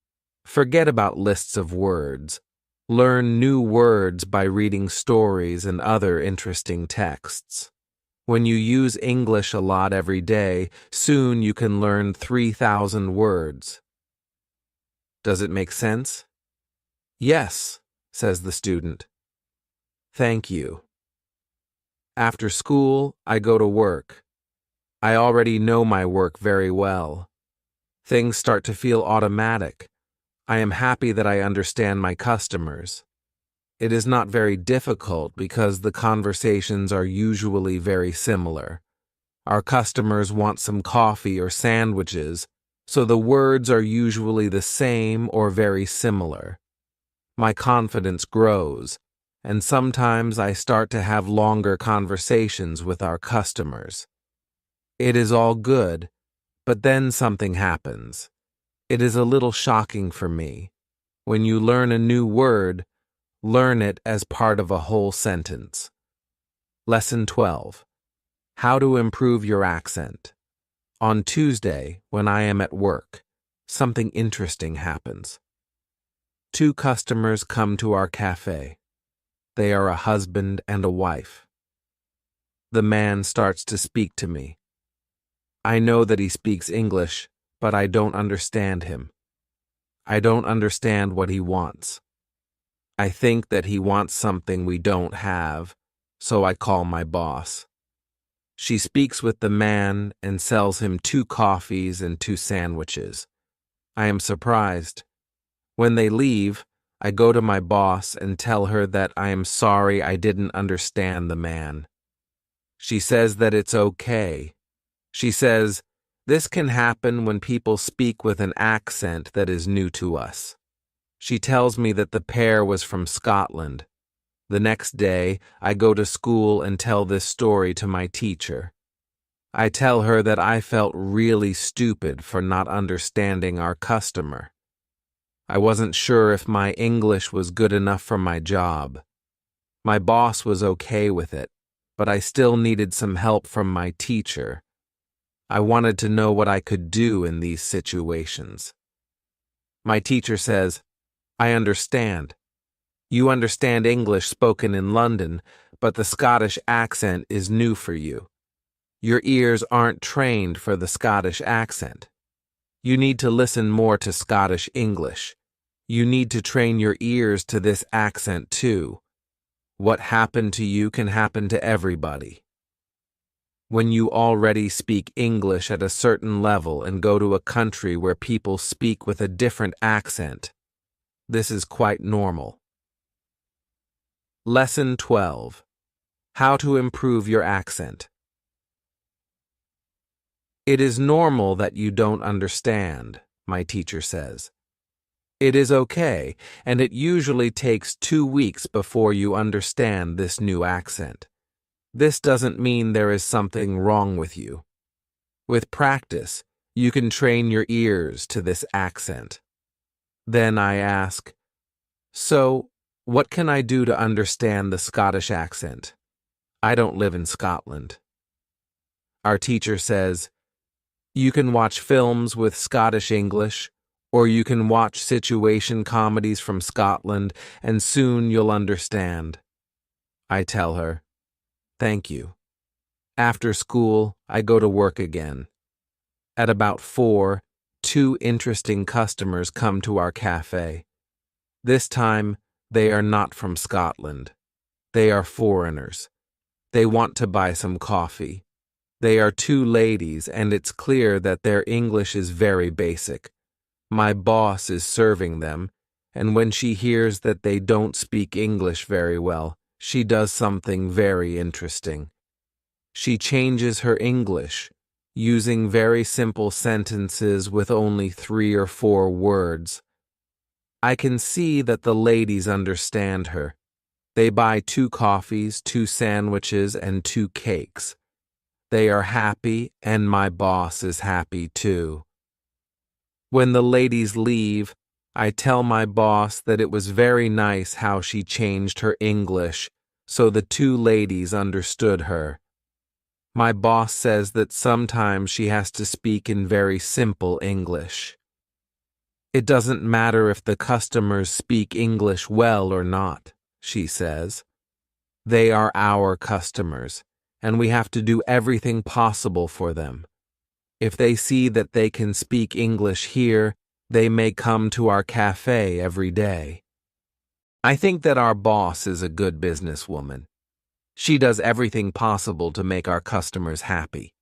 forget about lists of words. Learn new words by reading stories and other interesting texts. When you use English a lot every day, soon you can learn 3,000 words. Does it make sense? Yes, says the student. Thank you. After school, I go to work. I already know my work very well. Things start to feel automatic. I am happy that I understand my customers. It is not very difficult because the conversations are usually very similar. Our customers want some coffee or sandwiches, so the words are usually the same or very similar. My confidence grows, and sometimes I start to have longer conversations with our customers. It is all good, but then something happens. It is a little shocking for me. When you learn a new word, learn it as part of a whole sentence. Lesson 12. How to improve your accent. On Tuesday, when I am at work, something interesting happens. 2 customers come to our cafe. They are a husband and a wife. The man starts to speak to me. I know that he speaks English, but I don't understand him. I don't understand what he wants. I think that he wants something we don't have, so I call my boss. She speaks with the man and sells him 2 coffees and 2 sandwiches. I am surprised. When they leave, I go to my boss and tell her that I am sorry I didn't understand the man. She says that it's okay. She says, this can happen when people speak with an accent that is new to us. She tells me that the pair was from Scotland. The next day, I go to school and tell this story to my teacher. I tell her that I felt really stupid for not understanding our customer. I wasn't sure if my English was good enough for my job. My boss was okay with it, but I still needed some help from my teacher. I wanted to know what I could do in these situations. My teacher says, I understand. You understand English spoken in London, but the Scottish accent is new for you. Your ears aren't trained for the Scottish accent. You need to listen more to Scottish English. You need to train your ears to this accent too. What happened to you can happen to everybody. When you already speak English at a certain level and go to a country where people speak with a different accent, this is quite normal. Lesson 12. How to improve your accent. It is normal that you don't understand, my teacher says. It is okay, and it usually takes 2 weeks before you understand this new accent. This doesn't mean there is something wrong with you. With practice, you can train your ears to this accent. Then I ask, so, what can I do to understand the Scottish accent? I don't live in Scotland. Our teacher says, you can watch films with Scottish English, or you can watch situation comedies from Scotland, and soon you'll understand. I tell her, thank you. After school, I go to work again. At about 4, 2 interesting customers come to our cafe. This time, they are not from Scotland. They are foreigners. They want to buy some coffee. They are 2 ladies, and it's clear that their English is very basic. My boss is serving them, and when she hears that they don't speak English very well, she does something very interesting. She changes her English using very simple sentences with only 3 or 4 words. I can see that the ladies understand her. They buy 2 coffees, 2 sandwiches, and 2 cakes. They are happy, and my boss is happy too. When the ladies leave, I tell my boss that it was very nice how she changed her English so the 2 ladies understood her. My boss says that sometimes she has to speak in very simple English. It doesn't matter if the customers speak English well or not, she says. They are our customers, and we have to do everything possible for them. If they see that they can speak English here, they may come to our cafe every day. I think that our boss is a good businesswoman. She does everything possible to make our customers happy.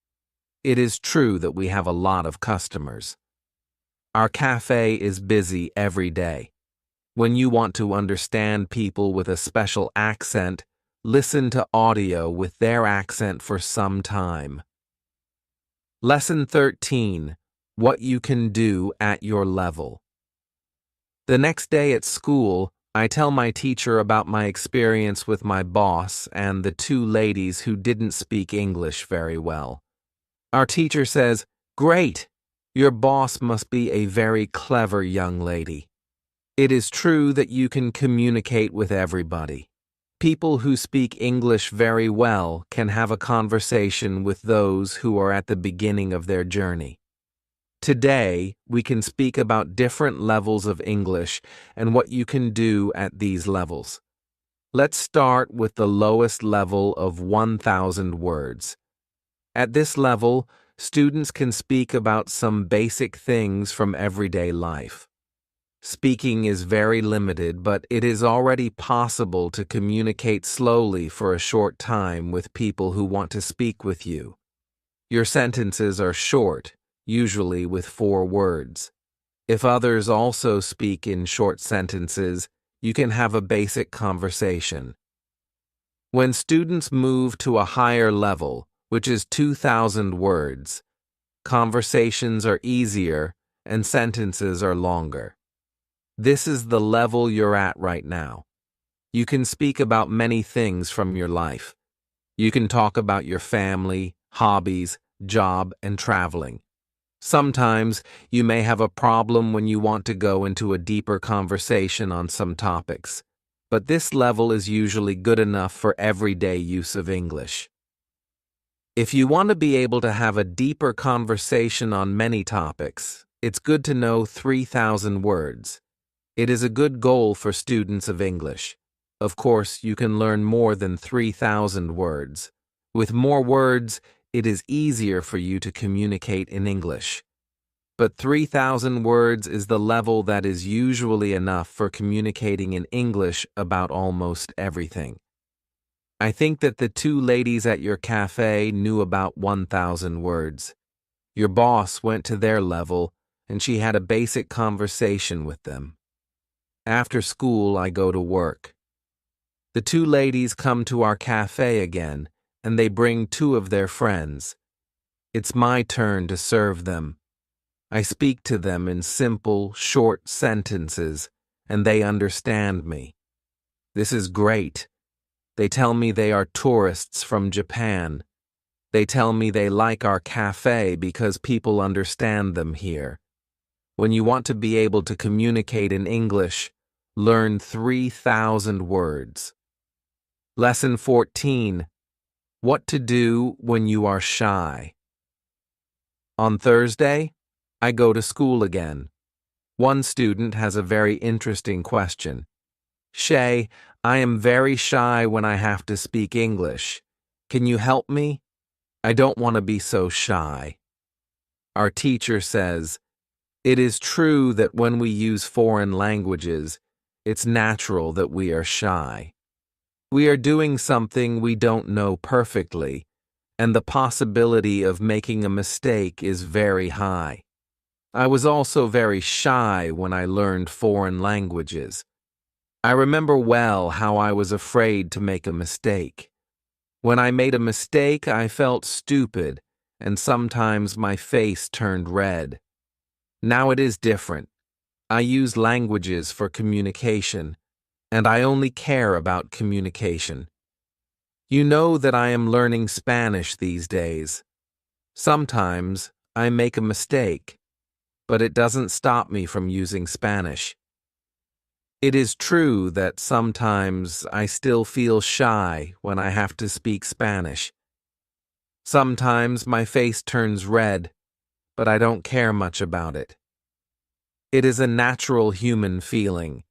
It is true that we have a lot of customers. Our cafe is busy every day. When you want to understand people with a special accent, listen to audio with their accent for some time. Lesson 13. What you can do at your level. The next day at school, I tell my teacher about my experience with my boss and the 2 ladies who didn't speak English very well. Our teacher says, "Great! Your boss must be a very clever young lady. It is true that you can communicate with everybody. People who speak English very well can have a conversation with those who are at the beginning of their journey. Today, we can speak about different levels of English and what you can do at these levels. Let's start with the lowest level of 1,000 words. At this level, students can speak about some basic things from everyday life. Speaking is very limited, but it is already possible to communicate slowly for a short time with people who want to speak with you. Your sentences are short, usually with 4 words. If others also speak in short sentences, you can have a basic conversation. When students move to a higher level, which is 2,000 words, conversations are easier and sentences are longer. This is the level you're at right now. You can speak about many things from your life. You can talk about your family, hobbies, job, and traveling. Sometimes you may have a problem when you want to go into a deeper conversation on some topics, but this level is usually good enough for everyday use of English. If you want to be able to have a deeper conversation on many topics, it's good to know 3,000 words. It is a good goal for students of English. Of course, you can learn more than 3,000 words. With more words, it is easier for you to communicate in English. But 3,000 words is the level that is usually enough for communicating in English about almost everything. I think that the 2 ladies at your cafe knew about 1,000 words. Your boss went to their level, and she had a basic conversation with them. After school, I go to work. The 2 ladies come to our cafe again, and they bring 2 of their friends. It's my turn to serve them. I speak to them in simple, short sentences, and they understand me. This is great. They tell me they are tourists from Japan. They tell me they like our cafe because people understand them here. When you want to be able to communicate in English, learn 3,000 words. Lesson 14. What to do when you are shy. On Thursday, I go to school again. One student has a very interesting question. "Shay, I am very shy when I have to speak English. Can you help me? I don't want to be so shy." Our teacher says, "It is true that when we use foreign languages, it's natural that we are shy. We are doing something we don't know perfectly, and the possibility of making a mistake is very high. I was also very shy when I learned foreign languages. I remember well how I was afraid to make a mistake. When I made a mistake, I felt stupid, and sometimes my face turned red. Now it is different. I use languages for communication, and I only care about communication. You know that I am learning Spanish these days. Sometimes I make a mistake, but it doesn't stop me from using Spanish. It is true that sometimes I still feel shy when I have to speak Spanish. Sometimes my face turns red, but I don't care much about it. It is a natural human feeling,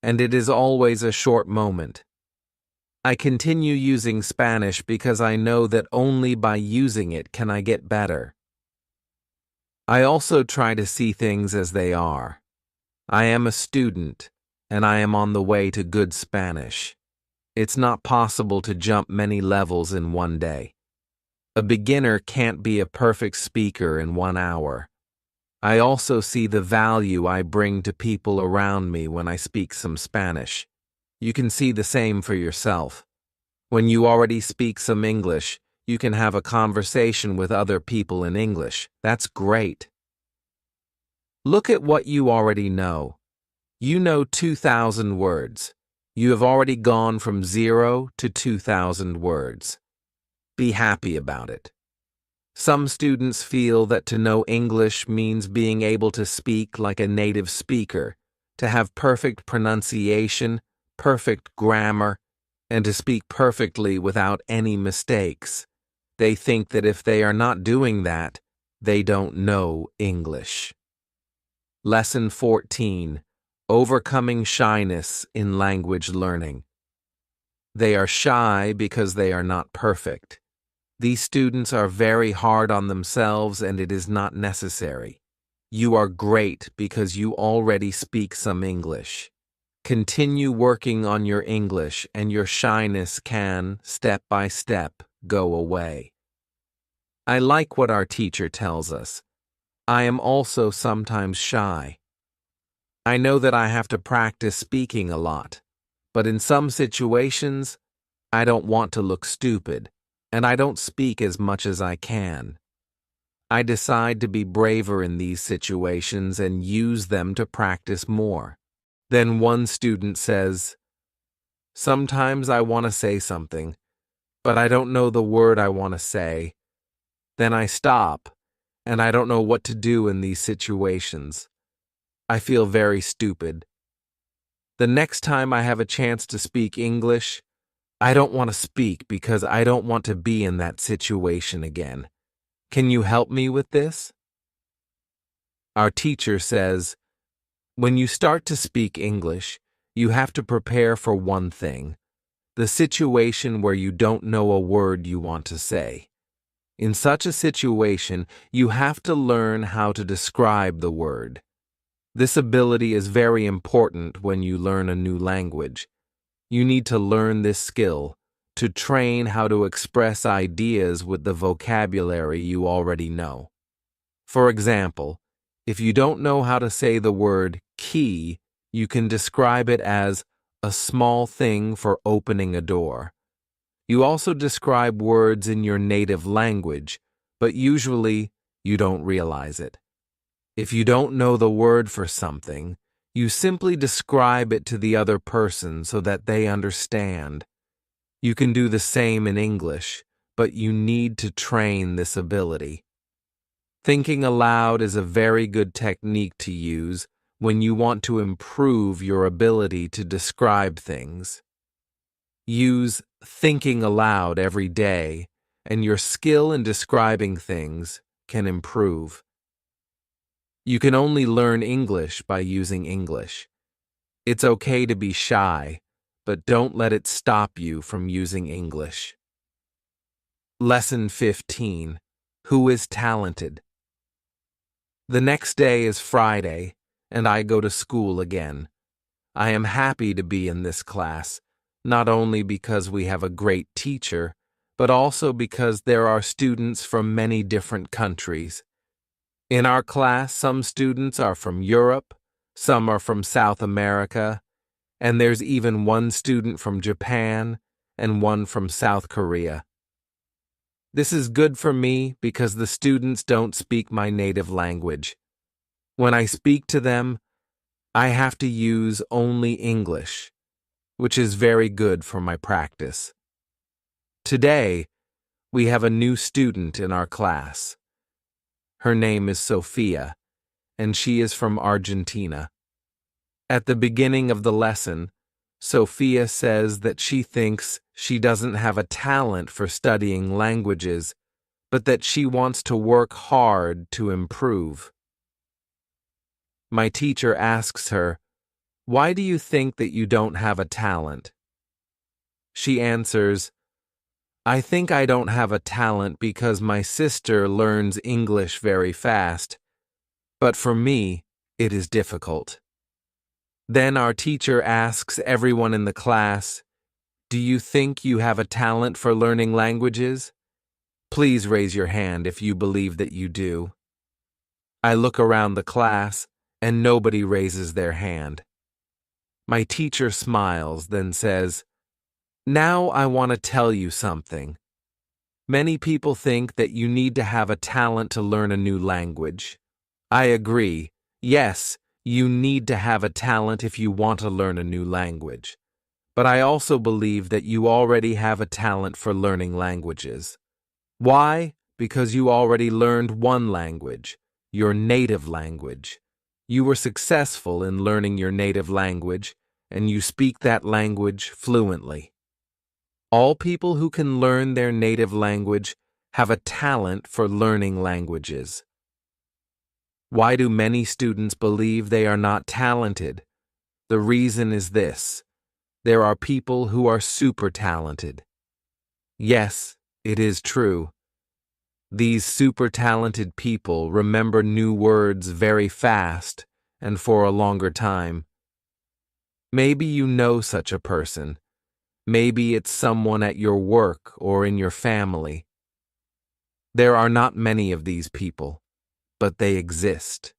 and it is always a short moment. I continue using Spanish because I know that only by using it can I get better. I also try to see things as they are. I am a student, and I am on the way to good Spanish. It's not possible to jump many levels in one day. A beginner can't be a perfect speaker in 1 hour. I also see the value I bring to people around me when I speak some Spanish. You can see the same for yourself. When you already speak some English, you can have a conversation with other people in English. That's great. Look at what you already know. You know 2,000 words. You have already gone from 0 to 2,000 words. Be happy about it. Some students feel that to know English means being able to speak like a native speaker, to have perfect pronunciation, perfect grammar, and to speak perfectly without any mistakes. They think that if they are not doing that, they don't know English. Lesson 14. Overcoming shyness in language learning. They are shy because they are not perfect. These students are very hard on themselves, and it is not necessary. You are great because you already speak some English. Continue working on your English, and your shyness can, step by step, go away. I like what our teacher tells us. I am also sometimes shy. I know that I have to practice speaking a lot, but in some situations, I don't want to look stupid, and I don't speak as much as I can. I decide to be braver in these situations and use them to practice more. Then one student says, "Sometimes I want to say something, but I don't know the word I want to say. Then I stop, and I don't know what to do in these situations. I feel very stupid. The next time I have a chance to speak English, I don't want to speak because I don't want to be in that situation again. Can you help me with this?" Our teacher says, when you start to speak English, you have to prepare for one thing, the situation where you don't know a word you want to say. In such a situation, you have to learn how to describe the word. This ability is very important when you learn a new language. You need to learn this skill to train how to express ideas with the vocabulary you already know. For example, if you don't know how to say the word key, you can describe it as a small thing for opening a door. You also describe words in your native language, but usually you don't realize it. If you don't know the word for something, you simply describe it to the other person so that they understand. You can do the same in English, but you need to train this ability. Thinking aloud is a very good technique to use when you want to improve your ability to describe things. Use thinking aloud every day, and your skill in describing things can improve. You can only learn English by using English. It's okay to be shy, but don't let it stop you from using English. Lesson 15. Who is talented? The next day is Friday, and I go to school again. I am happy to be in this class, not only because we have a great teacher, but also because there are students from many different countries. In our class, some students are from Europe, some are from South America, and there's even one student from Japan and one from South Korea. This is good for me because the students don't speak my native language. When I speak to them, I have to use only English, which is very good for my practice. Today, we have a new student in our class. Her name is Sophia, and she is from Argentina. At the beginning of the lesson, Sophia says that she thinks she doesn't have a talent for studying languages, but that she wants to work hard to improve. My teacher asks her, "Why do you think that you don't have a talent?" She answers, "I think I don't have a talent because my sister learns English very fast, but for me, it is difficult." Then our teacher asks everyone in the class, "Do you think you have a talent for learning languages? Please raise your hand if you believe that you do." I look around the class, and nobody raises their hand. My teacher smiles, then says, "Now I want to tell you something. Many people think that you need to have a talent to learn a new language. I agree. Yes, you need to have a talent if you want to learn a new language. But I also believe that you already have a talent for learning languages. Why? Because you already learned one language, your native language. You were successful in learning your native language, and you speak that language fluently. All people who can learn their native language have a talent for learning languages. Why do many students believe they are not talented? The reason is this: there are people who are super talented. Yes, it is true. These super talented people remember new words very fast and for a longer time. Maybe you know such a person. Maybe it's someone at your work or in your family. There are not many of these people, but they exist.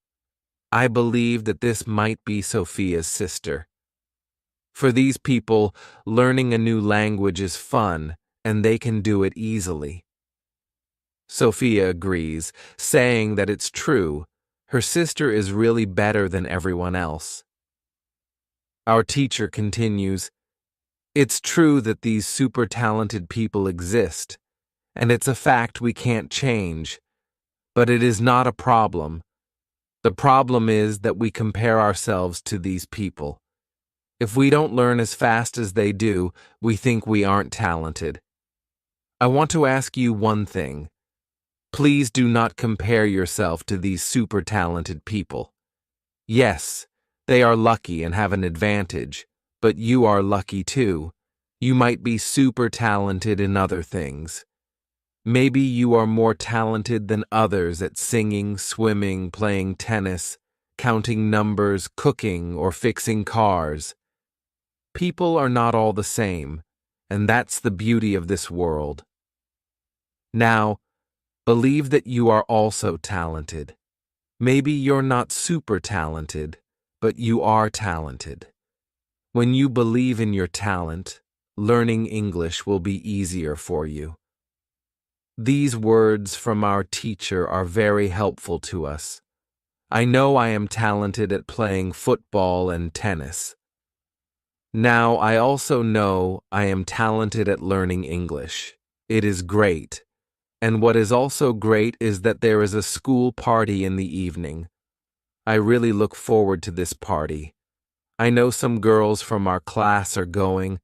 I believe that this might be Sophia's sister. For these people, learning a new language is fun, and they can do it easily. Sophia agrees, saying that it's true. Her sister is really better than everyone else. Our teacher continues, "It's true that these super talented people exist, and it's a fact we can't change, but it is not a problem. The problem is that we compare ourselves to these people. If we don't learn as fast as they do, we think we aren't talented. I want to ask you one thing. Please do not compare yourself to these super talented people. Yes, they are lucky and have an advantage, but you are lucky too. You might be super talented in other things. Maybe you are more talented than others at singing, swimming, playing tennis, counting numbers, cooking, or fixing cars. People are not all the same, and that's the beauty of this world. Now, believe that you are also talented. Maybe you're not super talented, but you are talented. When you believe in your talent, learning English will be easier for you." These words from our teacher are very helpful to us. I know I am talented at playing football and tennis. Now I also know I am talented at learning English. It is great. And what is also great is that there is a school party in the evening. I really look forward to this party. I know some girls from our class are going,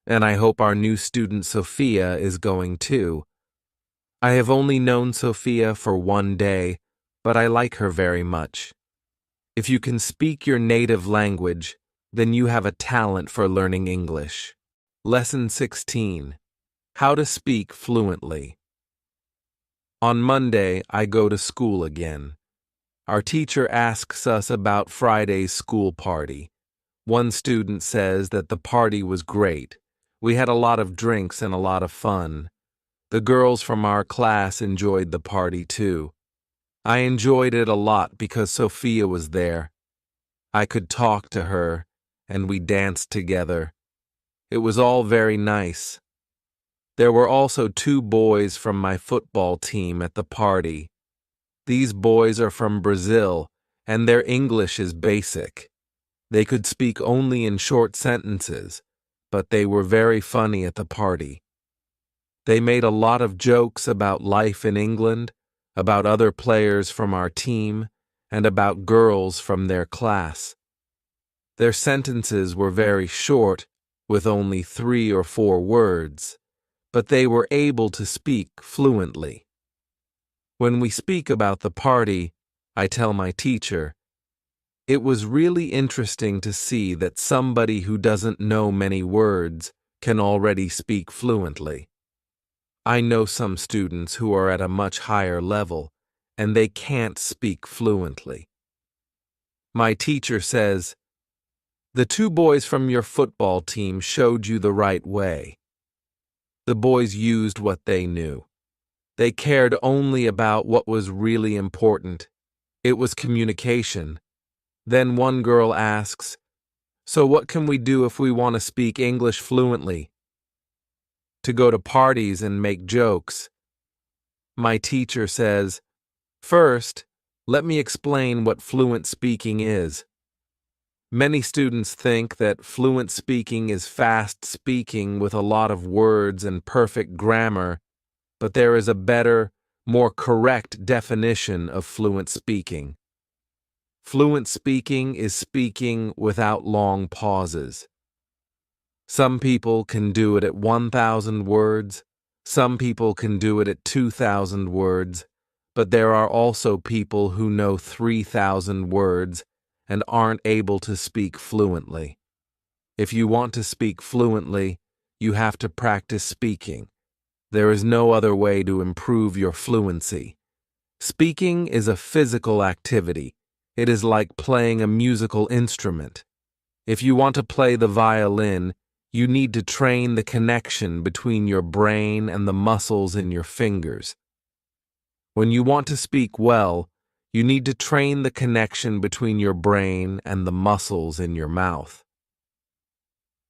and I hope our new student Sophia is going too. I have only known Sophia for one day, but I like her very much. If you can speak your native language, then you have a talent for learning English. Lesson 16. How to speak fluently. On Monday, I go to school again. Our teacher asks us about Friday's school party. One student says that the party was great. We had a lot of drinks and a lot of fun. The girls from our class enjoyed the party too. I enjoyed it a lot because Sophia was there. I could talk to her, and we danced together. It was all very nice. There were also 2 boys from my football team at the party. These boys are from Brazil, and their English is basic. They could speak only in short sentences, but they were very funny at the party. They made a lot of jokes about life in England, about other players from our team, and about girls from their class. Their sentences were very short, with only 3 or 4 words, but they were able to speak fluently. When we speak about the party, I tell my teacher, "It was really interesting to see that somebody who doesn't know many words can already speak fluently. I know some students who are at a much higher level, and they can't speak fluently." My teacher says, "The 2 boys from your football team showed you the right way." The boys used what they knew. They cared only about what was really important. It was communication. Then one girl asks, "So what can we do if we want to speak English fluently?" "To go to parties and make jokes." My teacher says, "First, let me explain what fluent speaking is." Many students think that fluent speaking is fast speaking with a lot of words and perfect grammar, but there is a better, more correct definition of fluent speaking. Fluent speaking is speaking without long pauses. Some people can do it at 1,000 words, some people can do it at 2,000 words, but there are also people who know 3,000 words and aren't able to speak fluently. If you want to speak fluently, you have to practice speaking. There is no other way to improve your fluency. Speaking is a physical activity. It is like playing a musical instrument. If you want to play the violin, you need to train the connection between your brain and the muscles in your fingers. When you want to speak well, you need to train the connection between your brain and the muscles in your mouth.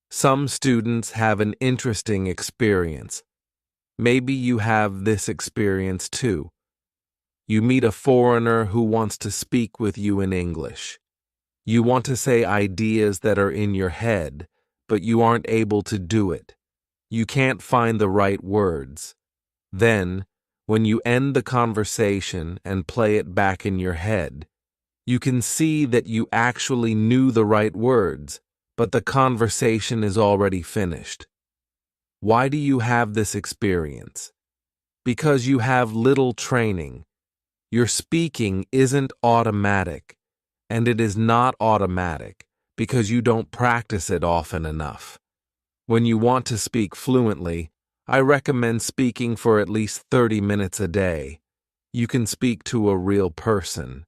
Some students have an interesting experience. Maybe you have this experience too. You meet a foreigner who wants to speak with you in English. You want to say ideas that are in your head, but you aren't able to do it. You can't find the right words. Then, when you end the conversation and play it back in your head, you can see that you actually knew the right words, but the conversation is already finished. Why do you have this experience? Because you have little training. Your speaking isn't automatic, and it is not automatic because you don't practice it often enough. When you want to speak fluently, I recommend speaking for at least 30 minutes a day. You can speak to a real person.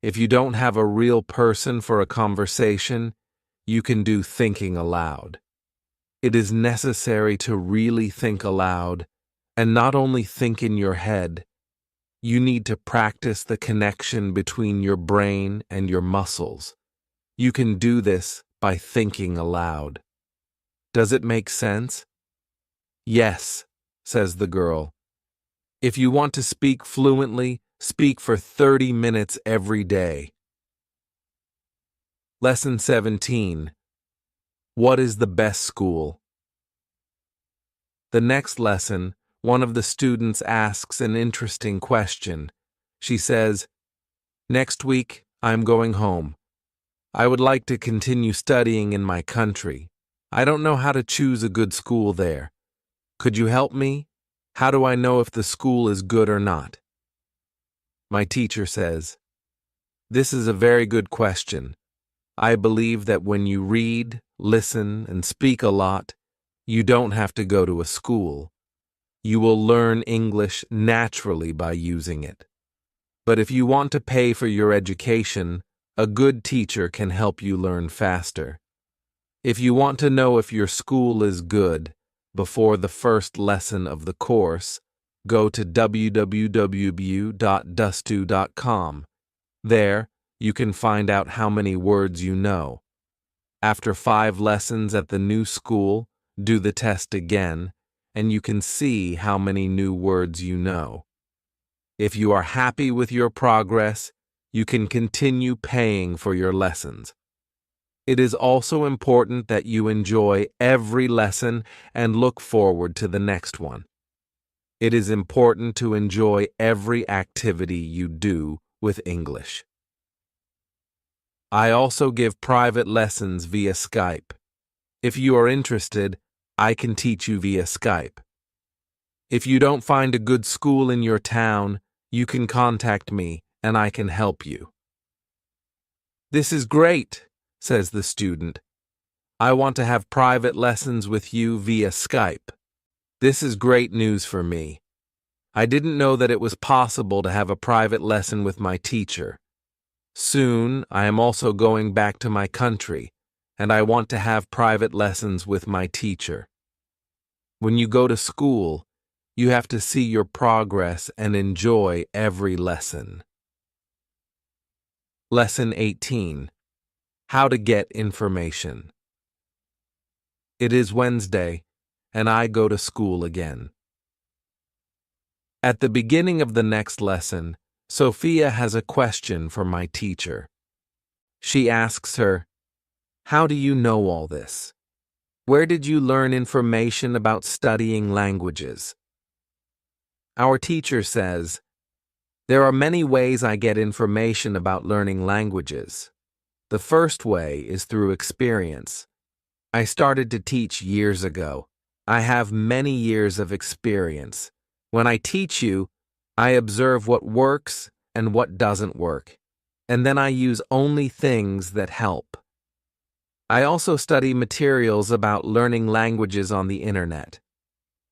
If you don't have a real person for a conversation, you can do thinking aloud. It is necessary to really think aloud, and not only think in your head. You need to practice the connection between your brain and your muscles. You can do this by thinking aloud. Does it make sense? Yes, says the girl. If you want to speak fluently, speak for 30 minutes every day. Lesson 17. What is the best school? The next lesson, one of the students asks an interesting question. She says, "Next week, I'm going home. I would like to continue studying in my country. I don't know how to choose a good school there. Could you help me? How do I know if the school is good or not?" My teacher says, "This is a very good question. I believe that when you read, listen, and speak a lot, you don't have to go to a school. You will learn English naturally by using it. But if you want to pay for your education, a good teacher can help you learn faster. If you want to know if your school is good, before the first lesson of the course, go to www.dustu.com. There, you can find out how many words you know. After 5 lessons at the new school, do the test again, and you can see how many new words you know. If you are happy with your progress, you can continue paying for your lessons. It is also important that you enjoy every lesson and look forward to the next one. It is important to enjoy every activity you do with English. I also give private lessons via Skype. If you are interested, I can teach you via Skype. If you don't find a good school in your town, you can contact me and I can help you. This is great, says the student. I want to have private lessons with you via Skype. This is great news for me. I didn't know that it was possible to have a private lesson with my teacher. Soon, I am also going back to my country, and I want to have private lessons with my teacher. When you go to school, you have to see your progress and enjoy every lesson. Lesson 18. How to get information. It is Wednesday, and I go to school again. At the beginning of the next lesson, Sophia has a question for my teacher. She asks her, "How do you know all this? Where did you learn information about studying languages?" Our teacher says, "There are many ways I get information about learning languages. The first way is through experience. I started to teach years ago. I have many years of experience. When I teach you, I observe what works and what doesn't work, and then I use only things that help. I also study materials about learning languages on the internet.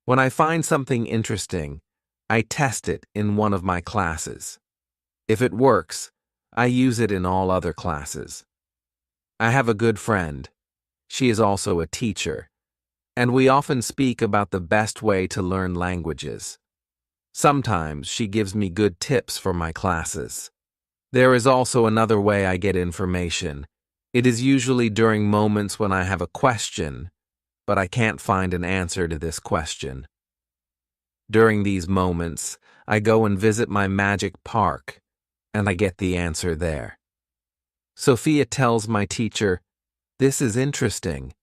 When I find something interesting, I test it in one of my classes. If it works, I use it in all other classes. I have a good friend. She is also a teacher, and we often speak about the best way to learn languages. Sometimes she gives me good tips for my classes. There is also another way I get information. It is usually during moments when I have a question, but I can't find an answer to this question. During these moments, I go and visit my magic park, and I get the answer there. Sophia tells my teacher, "This is interesting.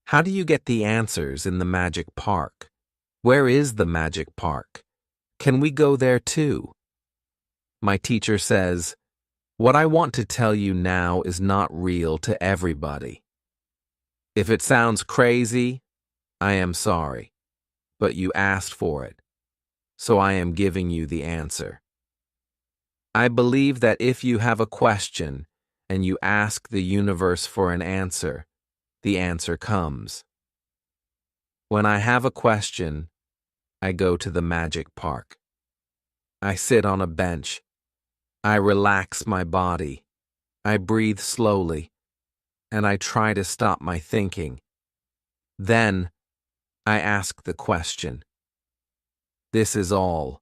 How do you get the answers in the magic park? Where is the magic park? Can we go there too?" My teacher says, "What I want to tell you now is not real to everybody. If it sounds crazy, I am sorry, but you asked for it, so I am giving you the answer. I believe that if you have a question and you ask the universe for an answer, the answer comes. When I have a question, I go to the magic park. I sit on a bench. I relax my body. I breathe slowly, and I try to stop my thinking. Then, I ask the question. This is all.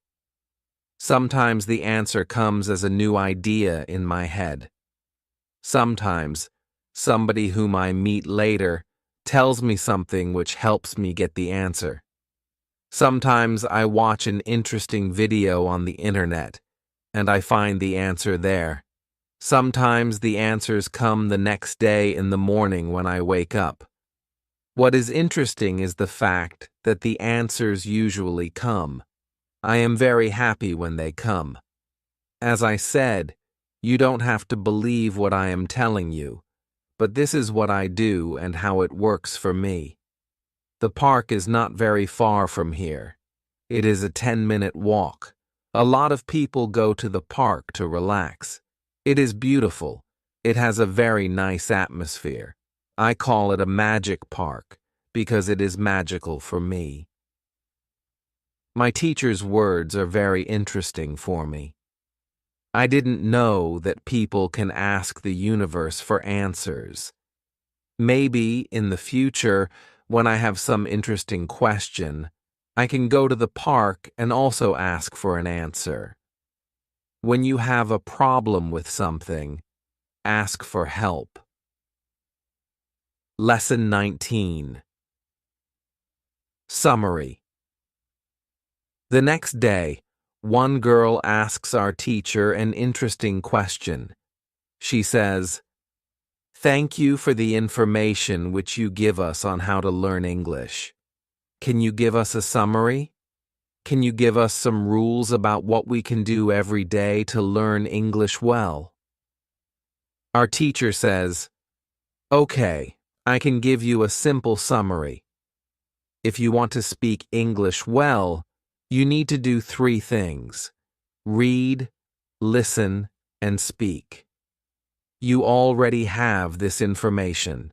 Sometimes the answer comes as a new idea in my head. Sometimes, somebody whom I meet later tells me something which helps me get the answer. Sometimes I watch an interesting video on the internet, and I find the answer there. Sometimes the answers come the next day in the morning when I wake up. What is interesting is the fact that the answers usually come. I am very happy when they come. As I said, you don't have to believe what I am telling you, but this is what I do and how it works for me. The park is not very far from here. It is a 10-minute walk. A lot of people go to the park to relax. It is beautiful. It has a very nice atmosphere. I call it a magic park because it is magical for me. My teacher's words are very interesting for me. I didn't know that people can ask the universe for answers. Maybe in the future, when I have some interesting question, I can go to the park and also ask for an answer. When you have a problem with something, ask for help. Lesson 19. Summary. The next day, one girl asks our teacher an interesting question. She says, "Thank you for the information which you give us on how to learn English. Can you give us a summary? Can you give us some rules about what we can do every day to learn English well?" Our teacher says, "Okay, I can give you a simple summary. If you want to speak English well, you need to do 3 things: read, listen, and speak. You already have this information.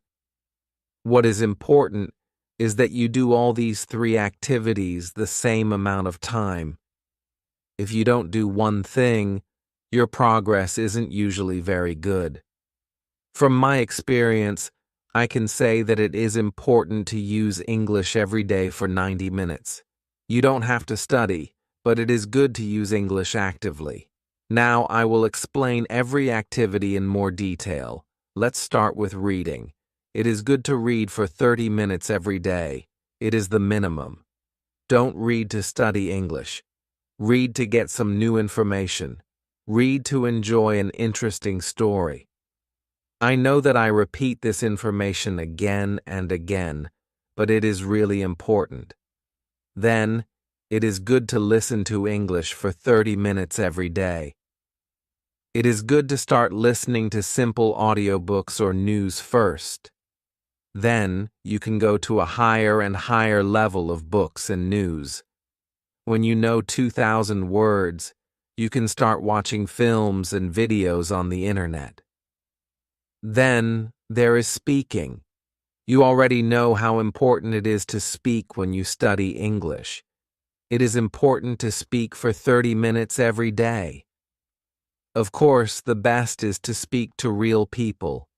What is important is that you do all these 3 activities the same amount of time. If you don't do one thing, your progress isn't usually very good. From my experience, I can say that it is important to use English every day for 90 minutes. You don't have to study, but it is good to use English actively. Now I will explain every activity in more detail. Let's start with reading. It is good to read for 30 minutes every day. It is the minimum. Don't read to study English. Read to get some new information. Read to enjoy an interesting story. I know that I repeat this information again and again, but it is really important. Then, it is good to listen to English for 30 minutes every day. It is good to start listening to simple audiobooks or news first. Then, you can go to a higher and higher level of books and news. When you know 2,000 words, you can start watching films and videos on the internet. Then, there is speaking. You already know how important it is to speak when you study English. It is important to speak for 30 minutes every day. Of course, the best is to speak to real people.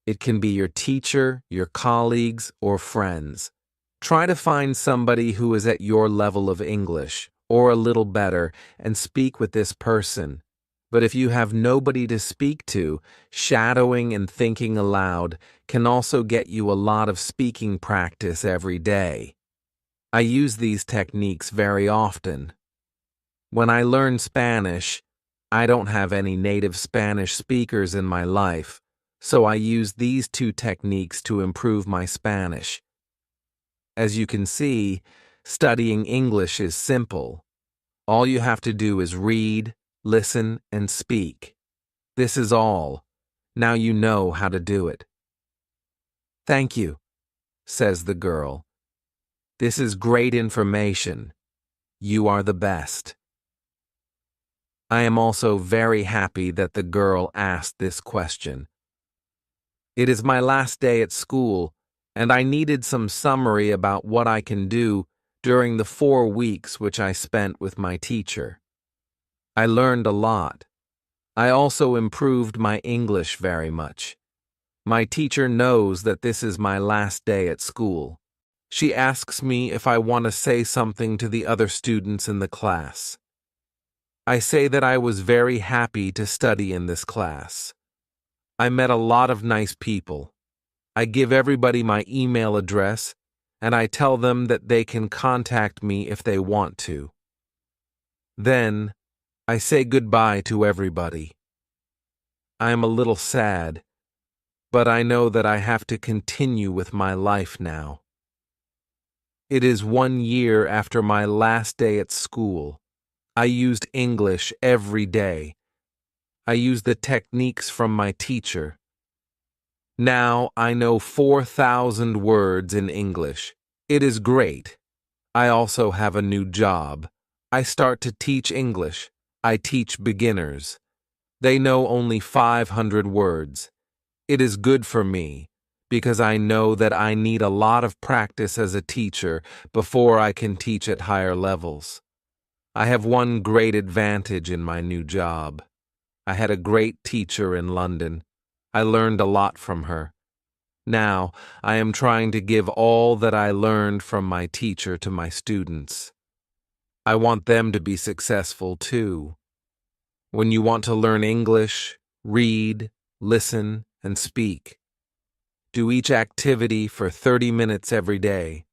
It can be your teacher, your colleagues, or friends. Try to find somebody who is at your level of English, or a little better, and speak with this person. But if you have nobody to speak to, shadowing and thinking aloud can also get you a lot of speaking practice every day. I use these techniques very often. When I learn Spanish, I don't have any native Spanish speakers in my life, so I use these 2 techniques to improve my Spanish. As you can see, studying English is simple. All you have to do is read, listen, and speak. This is all. Now you know how to do it. "Thank you," says the girl. "This is great information. You are the best." I am also very happy that the girl asked this question. It is my last day at school, and I needed some summary about what I can do during the 4 weeks which I spent with my teacher. I learned a lot. I also improved my English very much. My teacher knows that this is my last day at school. She asks me if I want to say something to the other students in the class. I say that I was very happy to study in this class. I met a lot of nice people. I give everybody my email address, and I tell them that they can contact me if they want to. Then, I say goodbye to everybody. I am a little sad, but I know that I have to continue with my life now. It is 1 year after my last day at school. I used English every day. I used the techniques from my teacher. Now I know 4,000 words in English. It is great. I also have a new job. I start to teach English. I teach beginners. They know only 500 words. It is good for me, because I know that I need a lot of practice as a teacher before I can teach at higher levels. I have one great advantage in my new job. I had a great teacher in London. I learned a lot from her. Now, I am trying to give all that I learned from my teacher to my students. I want them to be successful too. When you want to learn English, read, listen, and speak. Do each activity for 30 minutes every day.